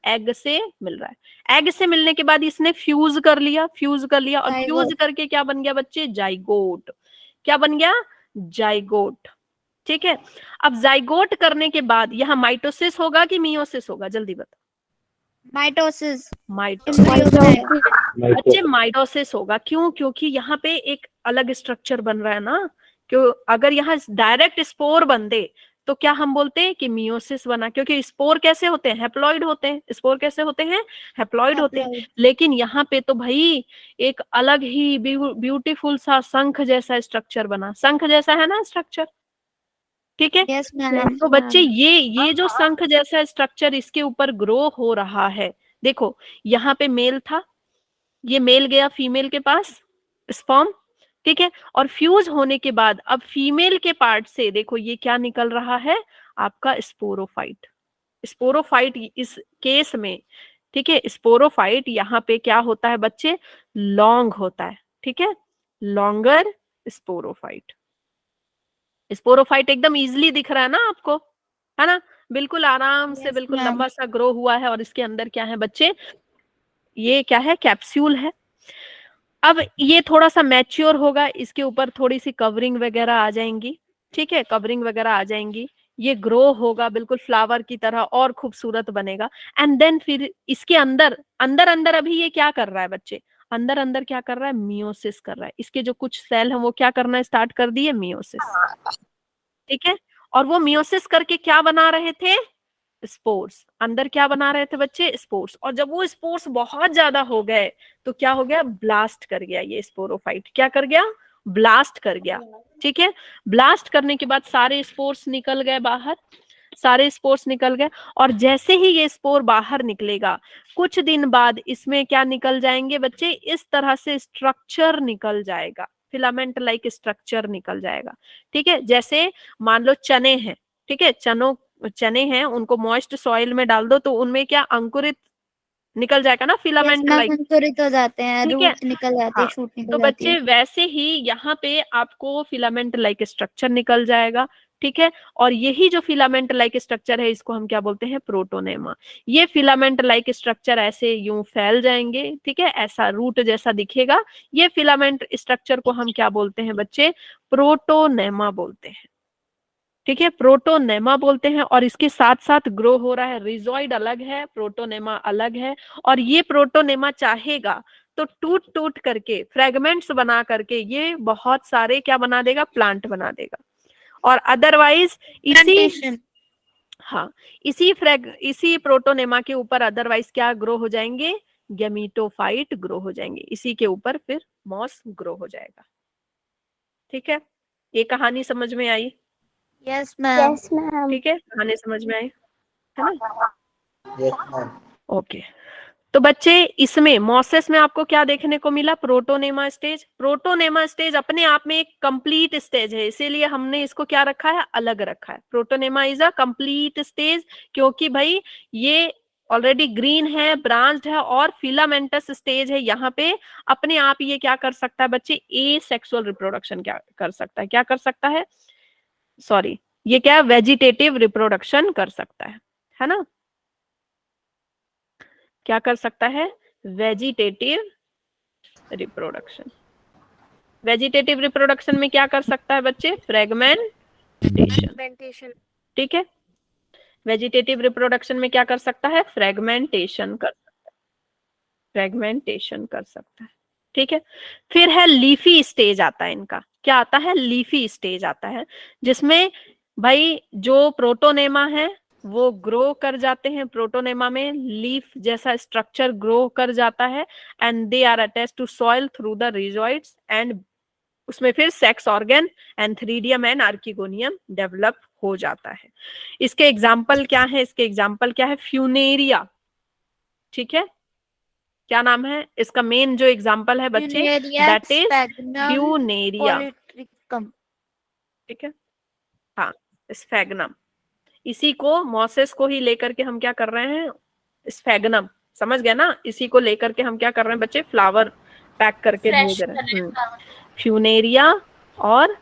एग से मिल रहा है। एग से मिलने के बाद इसने फ्यूज कर लिया, फ्यूज कर लिया, और फ्यूज करके क्या बन गया बच्चे, जाइगोट। क्या बन गया, जाइगोट, ठीक है। अब जाइगोट करने के बाद यहाँ माइटोसिस होगा कि मियोसिस होगा, जल्दी बता, माइटोसिस। बच्चे माइटोसिस होगा। क्यों, क्योंकि यहाँ पे एक अलग स्ट्रक्चर बन रहा है ना। क्यों, अगर यहाँ डायरेक्ट स्पोर बन दे तो क्या हम बोलते हैं कि मियोसिस बना, क्योंकि स्पोर कैसे होते हैं, हैप्लॉइड होते हैं, स्पोर कैसे होते हैं, हैप्लॉइड होते हैं। लेकिन यहाँ पे तो भाई एक अलग ही ब्यूटीफुल सा शंख जैसा स्ट्रक्चर बना, शंख जैसा है ना स्ट्रक्चर, ठीक है। Yes ma'am. तो बच्चे ये जो शंख जैसा स्ट्रक्चर इसके ऊपर ग्रो हो रहा है, देखो यहाँ पे मेल था, ये मेल गया फीमेल के पास, स्पर्म, ठीक है। और फ्यूज होने के बाद अब फीमेल के पार्ट से देखो ये क्या निकल रहा है, आपका स्पोरोफाइट। स्पोरोफाइट इस केस में, ठीक है, स्पोरोफाइट यहाँ पे क्या होता है बच्चे, लॉन्ग होता है, ठीक है, लॉन्गर स्पोरोफाइट। स्पोरोफाइट एकदम इजिली दिख रहा है ना आपको, है ना, बिल्कुल आराम से, बिल्कुल लंबा सा ग्रो हुआ है, और इसके अंदर क्या है बच्चे, ये क्या है, कैप्सूल है। अब ये थोड़ा सा मैच्योर होगा, इसके ऊपर थोड़ी सी कवरिंग वगैरह आ जाएंगी, ठीक है, कवरिंग वगैरह आ जाएंगी, ये ग्रो होगा बिल्कुल फ्लावर की तरह और खूबसूरत बनेगा। एंड देन फिर इसके अंदर अंदर अंदर अभी ये क्या कर रहा है बच्चे, अंदर अंदर क्या कर रहा है, मियोसिस कर रहा है। इसके जो कुछ सेल हैं वो क्या करना स्टार्ट कर दिए, मियोसिस, ठीक है। और वो मियोसिस करके क्या बना रहे थे, स्पोर्स। अंदर क्या बना रहे थे बच्चे, स्पोर्स। और जब वो स्पोर्स बहुत ज्यादा हो गए तो क्या हो गया, ब्लास्ट कर गया ये स्पोरोफाइट, क्या कर गया, ब्लास्ट कर गया, ठीक है। ब्लास्ट करने के बाद सारे स्पोर्स निकल गए बाहर, सारे स्पोर्स निकल गए। और जैसे ही ये स्पोर बाहर निकलेगा कुछ दिन बाद इसमें क्या निकल जाएंगे बच्चे, इस तरह से स्ट्रक्चर निकल जाएगा, फिलामेंट लाइक स्ट्रक्चर निकल जाएगा, ठीक है। जैसे मान लो चने हैं, ठीक है, चने हैं, उनको मॉइस्ट सॉइल में डाल दो तो उनमें क्या अंकुरित निकल जाएगा ना, फिलामेंट लाइक, अंकुरित हो जाते हैं, ठीक है। रूट निकल जाती है, हाँ, शूट तो निकल जाती बच्चे है। वैसे ही यहाँ पे आपको फिलामेंट लाइक स्ट्रक्चर निकल जाएगा, ठीक है। और यही जो फिलामेंट लाइक स्ट्रक्चर है इसको हम क्या बोलते हैं, प्रोटोनेमा। ये फिलामेंट लाइक स्ट्रक्चर ऐसे यूं फैल जाएंगे, ठीक है, ऐसा रूट जैसा दिखेगा। ये फिलामेंट स्ट्रक्चर को हम क्या बोलते हैं बच्चे, प्रोटोनेमा बोलते हैं, ठीक है, प्रोटोनेमा बोलते हैं। और इसके साथ साथ ग्रो हो रहा है, रिजॉइड अलग है, प्रोटोनेमा अलग है। और ये प्रोटोनेमा चाहेगा तो टूट टूट करके फ्रेगमेंट्स बना करके ये बहुत सारे क्या बना देगा, प्लांट बना देगा। और अदरवाइज इसी हाँ इसी प्रोटोनेमा के ऊपर अदरवाइज क्या ग्रो हो जाएंगे, गैमीटोफाइट ग्रो हो जाएंगे, इसी के ऊपर फिर मॉस ग्रो हो जाएगा। ठीक है, ये कहानी समझ में आई? Yes ma'am. ठीक है, कहानी समझ में आई है ना? Yes ma'am. ओके, तो बच्चे इसमें मॉसेस में आपको क्या देखने को मिला, प्रोटोनेमा स्टेज। प्रोटोनेमा स्टेज अपने आप में एक कंप्लीट स्टेज है, इसीलिए हमने इसको क्या रखा है, अलग रखा है। Protonema is a complete stage, क्योंकि भाई ये ऑलरेडी ग्रीन है, ब्रांच्ड है और फिलामेंटस स्टेज है। यहाँ पे अपने आप ये क्या कर सकता है बच्चे, ए सेक्सुअल रिप्रोडक्शन क्या कर सकता है, क्या कर सकता है, सॉरी ये क्या वेजिटेटिव रिप्रोडक्शन कर सकता है ना? क्या कर सकता है, वेजिटेटिव रिप्रोडक्शन। वेजिटेटिव रिप्रोडक्शन में क्या कर सकता है बच्चे, फ्रेगमेंटेशन। ठीक है, वेजिटेटिव रिप्रोडक्शन में क्या कर सकता है, फ्रेगमेंटेशन कर सकता है, फ्रेगमेंटेशन कर सकता है। ठीक है, फिर है लीफी स्टेज आता है इनका। क्या आता है, लीफी स्टेज आता है, जिसमें भाई जो प्रोटोनेमा है वो ग्रो कर जाते हैं, प्रोटोनेमा में लीफ जैसा स्ट्रक्चर ग्रो कर जाता है, and they are attached to soil through the rhizoids, and उसमें फिर sex organ, antheridium and archegonium develop हो जाता है। इसके एग्जाम्पल क्या है, इसके एग्जाम्पल क्या है, फ्यूनेरिया। ठीक है, क्या नाम है इसका, मेन जो एग्जाम्पल है बच्चे, दैट इज फ्यूनेरिया। ठीक है, हाँ स्फेगनम, इसी को मॉसेस को ही लेकर के हम क्या कर रहे हैं, स्फेगनम, समझ गए ना, इसी को लेकर के हम क्या कर रहे हैं बच्चे, फ्लावर पैक करके भेज रहे हैं। फ्यूनेरिया और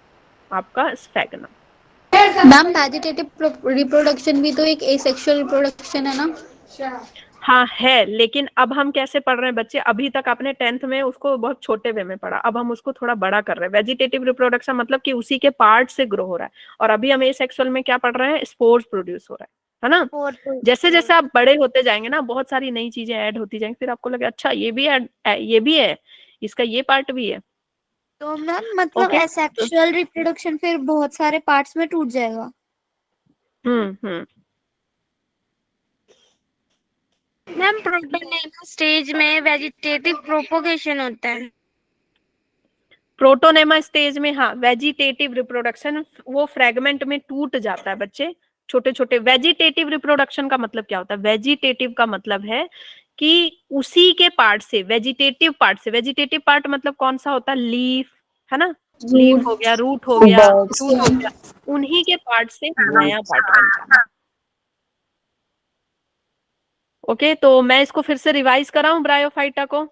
आपका स्फेगनम। मैम वेजिटेटिव रिप्रोडक्शन भी तो एक एसेक्सुअल रिप्रोडक्शन है ना? हाँ है, लेकिन अब हम कैसे पढ़ रहे हैं बच्चे, अभी तक आपने 10th में उसको बहुत छोटे वे में पढ़ा, अब हम उसको थोड़ा बड़ा कर रहे हैं। वेजिटेटिव रिप्रोडक्शन मतलब कि उसी के पार्ट से ग्रो हो रहा है, और अभी हम एसेक्सुअल में क्या पढ़ रहे हैं, स्पोर्स प्रोड्यूस हो रहा है ना? जैसे जैसे आप बड़े होते जाएंगे ना, बहुत सारी नई चीजें ऐड होती जाएंगी, फिर आपको लगे अच्छा ये भी है, इसका ये पार्ट भी है। तो मैम मतलब Okay. एसेक्सुअल रिप्रोडक्शन फिर बहुत सारे पार्ट्स में टूट जाएगा। हम्म। मैम प्रोटोनेमा स्टेज में वेजिटेटिव प्रोपोगेशन होता है। प्रोटोनेमा स्टेज में हाँ वेजिटेटिव रिप्रोडक्शन, वो फ्रेगमेंट में टूट जाता है बच्चे, छोटे छोटे। वेजिटेटिव रिप्रोडक्शन का मतलब क्या होता है, वेजिटेटिव का मतलब है कि उसी के पार्ट से, वेजिटेटिव पार्ट मतलब कौन सा होता है, लीफ है ना, लीफ हो गया, रूट हो गया, शूट हो गया, उन्हीं के पार्ट से नया पार्ट बन जाता है। ओके, तो मैं इसको फिर से रिवाइज कराऊं, ब्रायोफाइटा को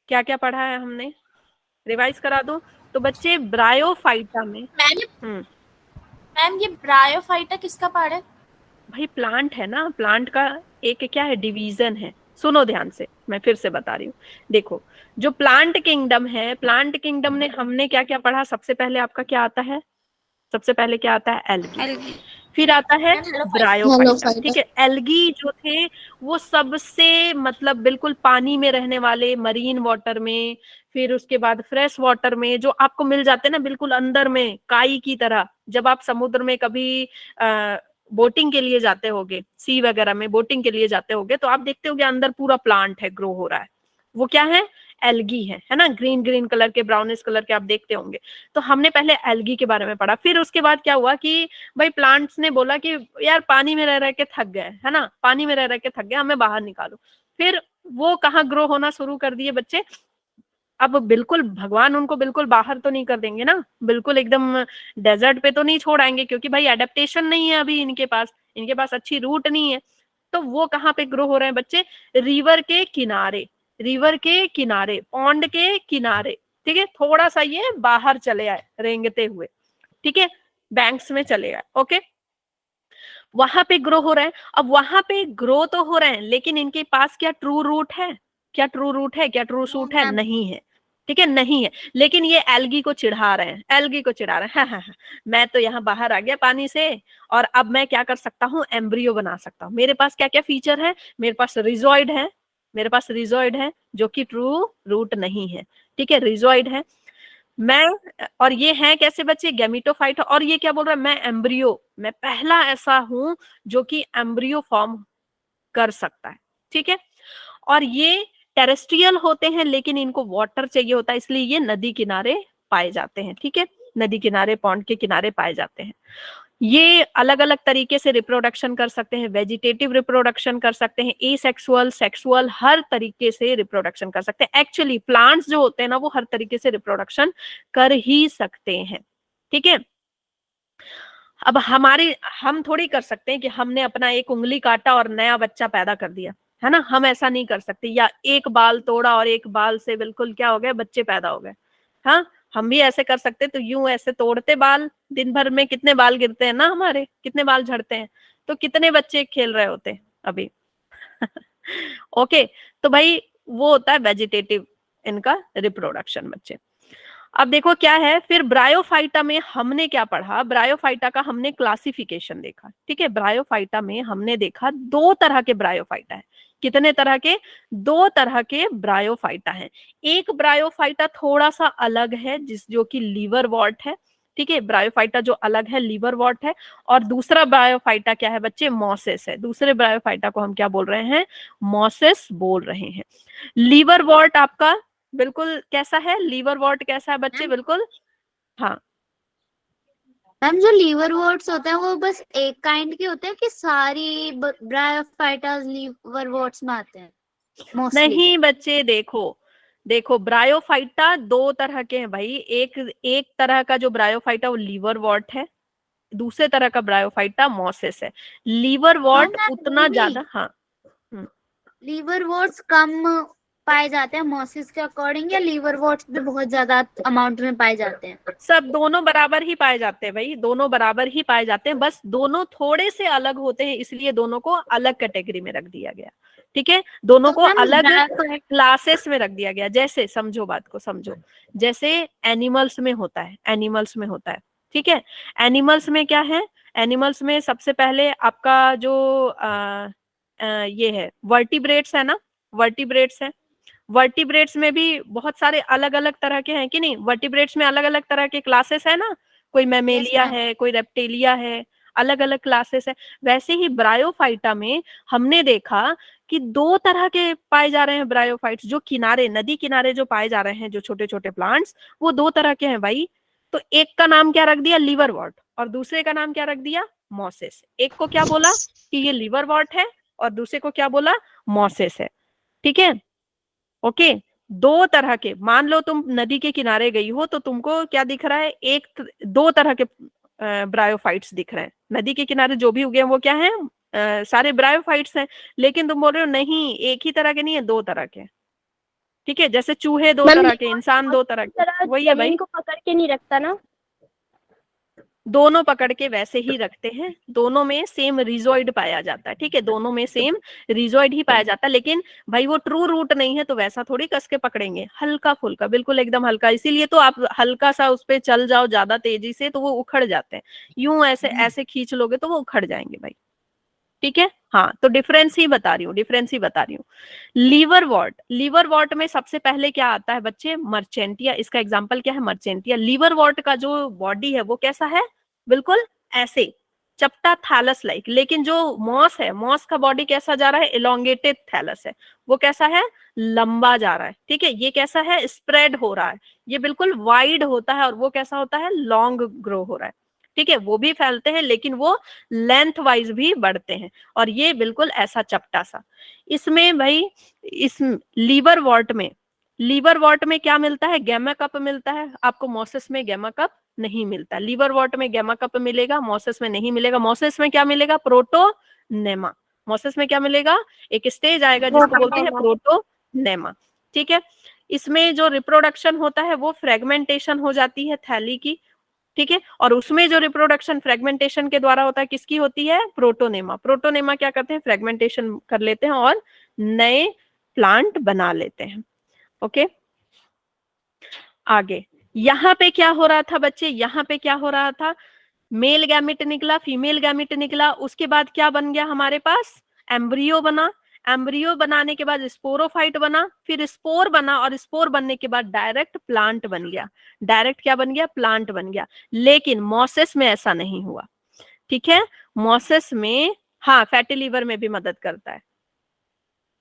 क्या क्या पढ़ा है हमने, रिवाइज करा दूं। तो बच्चे ब्रायोफाइटा में मैम ये ब्रायोफाइटा किसका पार्ट है? भाई प्लांट है ना, प्लांट का एक क्या है, डिवीजन है। सुनो ध्यान से, मैं फिर से बता रही हूँ, देखो जो प्लांट किंगडम है, प्लांट किंगडम ने हमने क्या क्या पढ़ा, सबसे पहले आपका क्या आता है, सबसे पहले क्या आता है, एल्गी। फिर आता है ब्रायोफाइटा। ठीक है, एल्गी जो थे वो सबसे मतलब बिल्कुल पानी में रहने वाले, मरीन वाटर में, फिर उसके बाद फ्रेश वाटर में, जो आपको मिल जाते हैं ना बिल्कुल अंदर में काई की तरह। जब आप समुद्र में कभी बोटिंग के लिए जाते होगे, सी वगैरह में बोटिंग के लिए जाते होगे, तो आप देखते होगे अंदर पूरा प्लांट है, ग्रो हो रहा है, वो क्या है, एल्गी है ना, ग्रीन ग्रीन कलर के, ब्राउनिश कलर के आप देखते होंगे। तो हमने पहले एल्गी के बारे में पढ़ा। फिर उसके बाद क्या हुआ कि भाई प्लांट्स ने बोला कि यार पानी में रह रह के थक गए है ना, पानी में रह रह के थक गए, हमें बाहर निकालो। फिर वो कहाँ ग्रो होना शुरू कर दिए बच्चे, अब बिल्कुल भगवान उनको बिल्कुल बाहर तो नहीं कर देंगे ना, बिल्कुल एकदम डेजर्ट पे तो नहीं छोड़ाएंगे, क्योंकि भाई एडेप्टेशन नहीं है अभी इनके पास अच्छी रूट नहीं है। तो वो कहाँ पे ग्रो हो रहे हैं बच्चे, रिवर के किनारे, पॉन्ड के किनारे। ठीक है, थोड़ा सा ये बाहर चले आए रेंगते हुए, ठीक है, बैंक्स में चले आए। ओके, वहां पे ग्रो हो रहे हैं। अब वहां पे ग्रो तो हो रहे हैं, लेकिन इनके पास क्या ट्रू रूट है, क्या ट्रू शूट है, नहीं है। ठीक है, नहीं है। लेकिन ये एल्गी को चिढ़ा रहे हैं, एल्गी को चिढ़ा रहे हैं, हाँ, मैं तो यहाँ बाहर आ गया पानी से और अब मैं क्या कर सकता हूँ, एम्ब्रियो बना सकता हूँ। मेरे पास क्या क्या फीचर है, मेरे पास रिजॉइड है, मेरे पास रिजॉइड है जो कि ट्रू रूट नहीं है। ठीक है, रिजॉइड है मैं, और ये है कैसे बच्चे, गैमिटोफाइट। और ये क्या बोल रहा है, मैं एम्ब्रियो, मैं पहला ऐसा हूं जो कि एम्ब्रियो फॉर्म कर सकता है। ठीक है, और ये टेरेस्ट्रियल होते हैं लेकिन इनको वाटर चाहिए होता है, इसलिए ये नदी किनारे पाए जाते हैं। ठीक है, नदी किनारे, पॉन्ड के किनारे पाए जाते हैं। ये अलग अलग तरीके से रिप्रोडक्शन कर सकते हैं, वेजिटेटिव रिप्रोडक्शन कर सकते हैं, एसेक्सुअल, सेक्सुअल, हर तरीके से रिप्रोडक्शन कर सकते हैं। एक्चुअली प्लांट्स जो होते हैं ना, वो हर तरीके से रिप्रोडक्शन कर ही सकते हैं। ठीक है, अब हम थोड़ी कर सकते हैं कि हमने अपना एक उंगली काटा और नया बच्चा पैदा कर दिया, है ना, हम ऐसा नहीं कर सकते। या एक बाल तोड़ा और एक बाल से बिल्कुल क्या हो गए, बच्चे पैदा हो गए। हाँ, हम भी ऐसे कर सकते, तो यूं ऐसे तोड़ते बाल, दिन भर में कितने बाल गिरते हैं ना, हमारे कितने बाल झड़ते हैं, तो कितने बच्चे खेल रहे होते अभी। ओके, तो भाई वो होता है वेजिटेटिव इनका रिप्रोडक्शन बच्चे। अब देखो क्या है, फिर ब्रायोफाइटा में हमने क्या पढ़ा, ब्रायोफाइटा का हमने क्लासिफिकेशन देखा। ठीक है, ब्रायोफाइटा में हमने देखा 2 तरह के ब्रायोफाइटा है। कितने तरह के, 2 तरह के ब्रायोफाइटा है। एक ब्रायोफाइटा थोड़ा सा अलग है, जो कि लीवरवॉर्ट है। ठीक है, ब्रायोफाइटा जो अलग है लीवरवॉर्ट है। और दूसरा ब्रायोफाइटा क्या है बच्चे, मॉसेस है। दूसरे ब्रायोफाइटा को हम क्या बोल रहे हैं, मॉसेस बोल रहे हैं। लीवरवॉर्ट आपका बिल्कुल कैसा है, लीवरवॉर्ट कैसा है बच्चे, बिल्कुल, हाँ। मैम जो लीवर वोट्स होते हैं वो बस एक काइंड के होते हैं कि सारी ब्रायोफाइटास लीवर वोट्स में आते हैं मोस्टली? नहीं बच्चे, देखो देखो, ब्रायोफाइटा 2 तरह के हैं भाई। एक तरह का जो ब्रायोफाइटा वो लीवरवॉर्ट है, दूसरे तरह का ब्रायोफाइटा मॉसेस है। लीवरवॉर्ट उतना ज्यादा, हाँ। लीवर वोट्स कम पाए जाते हैं मोसिस के अकॉर्डिंग, या लीवर वोट्स भी बहुत ज्यादा अमाउंट में पाए जाते हैं? सब दोनों बराबर ही पाए जाते हैं भाई, दोनों बराबर ही पाए जाते हैं, बस दोनों थोड़े से अलग होते हैं, इसलिए दोनों को अलग कैटेगरी में रख दिया गया। ठीक है, दोनों को अलग क्लासेस में रख दिया गया। जैसे समझो, बात को समझो, जैसे एनिमल्स में होता है, एनिमल्स में होता है। ठीक है, एनिमल्स में क्या है, एनिमल्स में सबसे पहले आपका जो ये है वर्टिब्रेट्स है ना, वर्टिब्रेट्स है। वर्टिब्रेट्स में भी बहुत सारे अलग अलग तरह के हैं कि नहीं, वर्टिब्रेट्स में अलग अलग तरह के क्लासेस है ना, कोई मैमेलिया है, कोई रेप्टेलिया है, अलग अलग क्लासेस है। वैसे ही ब्रायोफाइटा में हमने देखा कि 2 तरह के पाए जा रहे हैं ब्रायोफाइट्स, जो किनारे, नदी किनारे जो पाए जा रहे हैं, जो छोटे छोटे प्लांट्स, वो 2 तरह के हैं भाई। तो एक का नाम क्या रख दिया, लीवरवॉर्ट, और दूसरे का नाम क्या रख दिया, मॉसेस। एक को क्या बोला कि ये लीवरवॉर्ट है, और दूसरे को क्या बोला, मॉसेस है। ठीक है, ओके, 2 तरह के, मान लो तुम नदी के किनारे गई हो तो तुमको क्या दिख रहा है, 2 तरह के ब्रायोफाइट्स दिख रहे हैं। नदी के किनारे जो भी उगे हैं वो क्या है, सारे ब्रायोफाइट्स हैं। लेकिन तुम बोल रहे हो नहीं, एक ही तरह के नहीं है, 2 तरह के। ठीक है, जैसे चूहे 2 तरह के, इंसान 2 तरह के, वही है भाई, को पकड़ के नहीं रखता ना। दोनों पकड़ के वैसे ही रखते हैं, दोनों में सेम रिजॉइड पाया जाता है। ठीक है, दोनों में सेम रिजॉइड ही पाया जाता है, लेकिन भाई वो ट्रू रूट नहीं है तो वैसा थोड़ी कस के पकड़ेंगे, हल्का फुल्का, बिल्कुल एकदम हल्का। इसीलिए तो आप हल्का सा उस पे चल जाओ ज्यादा तेजी से तो वो उखड़ जाते हैं, यूं ऐसे ऐसे खींच लोगे तो वो उखड़ जाएंगे भाई। ठीक है, हाँ, तो डिफरेंस ही बता रही हूँ, डिफरेंस ही बता रही हूँ। लीवरवॉर्ट, लीवरवॉर्ट में सबसे पहले क्या आता है बच्चे, मर्चेंटिया। इसका एग्जांपल क्या है, मर्चेंटिया। लीवरवॉर्ट का जो बॉडी है वो कैसा है, बिल्कुल ऐसे चपटा थैलस लाइक। लेकिन जो मॉस है, मॉस का बॉडी कैसा जा रहा है, इलोंगेटेड थैलस है, वो कैसा है, लंबा जा रहा है। ठीक है, ये कैसा है, स्प्रेड हो रहा है, ये बिल्कुल वाइड होता है, और वो कैसा होता है, लॉन्ग ग्रो हो रहा है। ठीक है, वो भी फैलते हैं लेकिन वो लेंथ वाइज भी बढ़ते हैं, और ये बिल्कुल ऐसा चपटा सा। इसमें भाई, इस लीवरवॉर्ट में क्या मिलता है, गैमा कप मिलता है आपको, मोसेस में गैमा कप नहीं मिलता। लीवरवॉर्ट में गैमा कप मिलेगा, मोसेस में नहीं मिलेगा। मोसेस में क्या मिलेगा, प्रोटोनेमा। मोसेस में क्या मिलेगा, एक स्टेज आएगा जिसको बोलते हैं प्रोटोनेमा। ठीक है, इसमें जो रिप्रोडक्शन होता है वो फ्रेगमेंटेशन हो जाती है थैली की। ठीक है, और उसमें जो रिप्रोडक्शन फ्रेगमेंटेशन के द्वारा होता है, किसकी होती है, प्रोटोनेमा। प्रोटोनेमा क्या करते हैं, फ्रेगमेंटेशन कर लेते हैं और नए प्लांट बना लेते हैं। ओके, आगे यहाँ पे क्या हो रहा था बच्चे, यहाँ पे क्या हो रहा था, मेल गैमेट निकला, फीमेल गैमेट निकला, उसके बाद क्या बन गया हमारे पास, एम्ब्रियो बना, एम्ब्रियो बनाने के बाद स्पोरोफाइट बना, फिर स्पोर बना, और स्पोर बनने के बाद डायरेक्ट प्लांट बन गया, डायरेक्ट क्या बन गया, प्लांट बन गया। लेकिन मॉसेस में ऐसा नहीं हुआ, ठीक है। मॉसेस में हाँ फैटी लीवर में भी मदद करता है।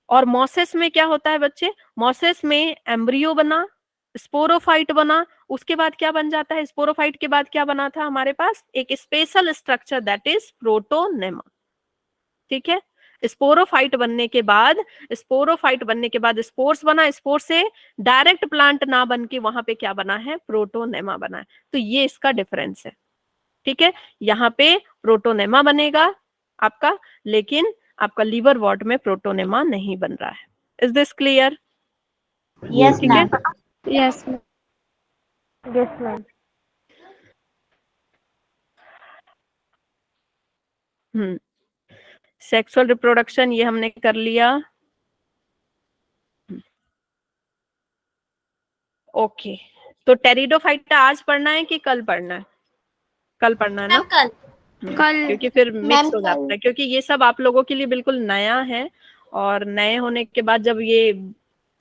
और मॉसेस में क्या होता है बच्चे, मॉसेस में एम्ब्रियो बना, स्पोरोफाइट बना, उसके बाद क्या बन जाता है, स्पोरोफाइट के बाद क्या बना था हमारे पास, एक special structure that is protonema, ठीक है। स्पोरोफाइट बनने के बाद, स्पोरोफाइट बनने के बाद स्पोर्स बना, स्पोर से डायरेक्ट प्लांट ना बन के वहां पे क्या बना है, प्रोटोनेमा बना है। तो ये इसका डिफरेंस है, ठीक है। यहाँ पे प्रोटोनेमा बनेगा आपका, लेकिन आपका लीवर वॉर्ट में प्रोटोनेमा नहीं बन रहा है। Is this clear? यस ठीक है। Ma'am. Yes yes ma'am. Sexual reproduction ये हमने कर लिया। ओके, तो टेरिडोफाइटा आज पढ़ना है कि कल पढ़ना है? कल पढ़ना है ना? कल कल क्योंकि फिर मिक्स हो कल। जाता है, क्योंकि ये सब आप लोगों के लिए बिल्कुल नया है, और नए होने के बाद जब ये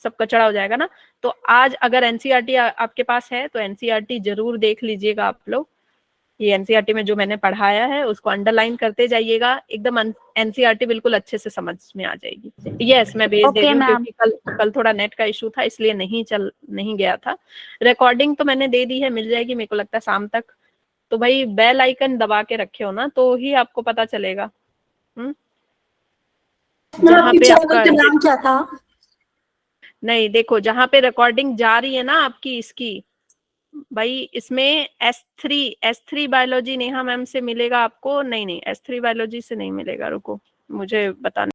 सब कचड़ा हो जाएगा ना, तो आज अगर एनसीईआरटी आपके पास है तो एनसीईआरटी जरूर देख लीजिएगा आप लोग। ये एनसीईआरटी में जो मैंने पढ़ाया है उसको अंडरलाइन करते जाइएगा, एकदम एनसीईआरटी बिल्कुल अच्छे से समझ में आ जाएगी। यस, मैं भेज दे रही हूँ, क्योंकि कल थोड़ा नेट का इशू था, इसलिए नहीं गया था। रिकॉर्डिंग तो मैंने दे दी है, मिल जाएगी मेरे को लगता है शाम तक। तो भाई बेल आइकन दबा के रखे हो ना, तो ही आपको पता चलेगा। जहाँ पे आपका नाम क्या था? नहीं, देखो जहाँ पे रिकॉर्डिंग जा रही है ना आपकी इसकी, भाई इसमें S3 बायोलॉजी नेहा मैम से मिलेगा आपको। नहीं, S3 बायोलॉजी से नहीं मिलेगा, रुको मुझे बताने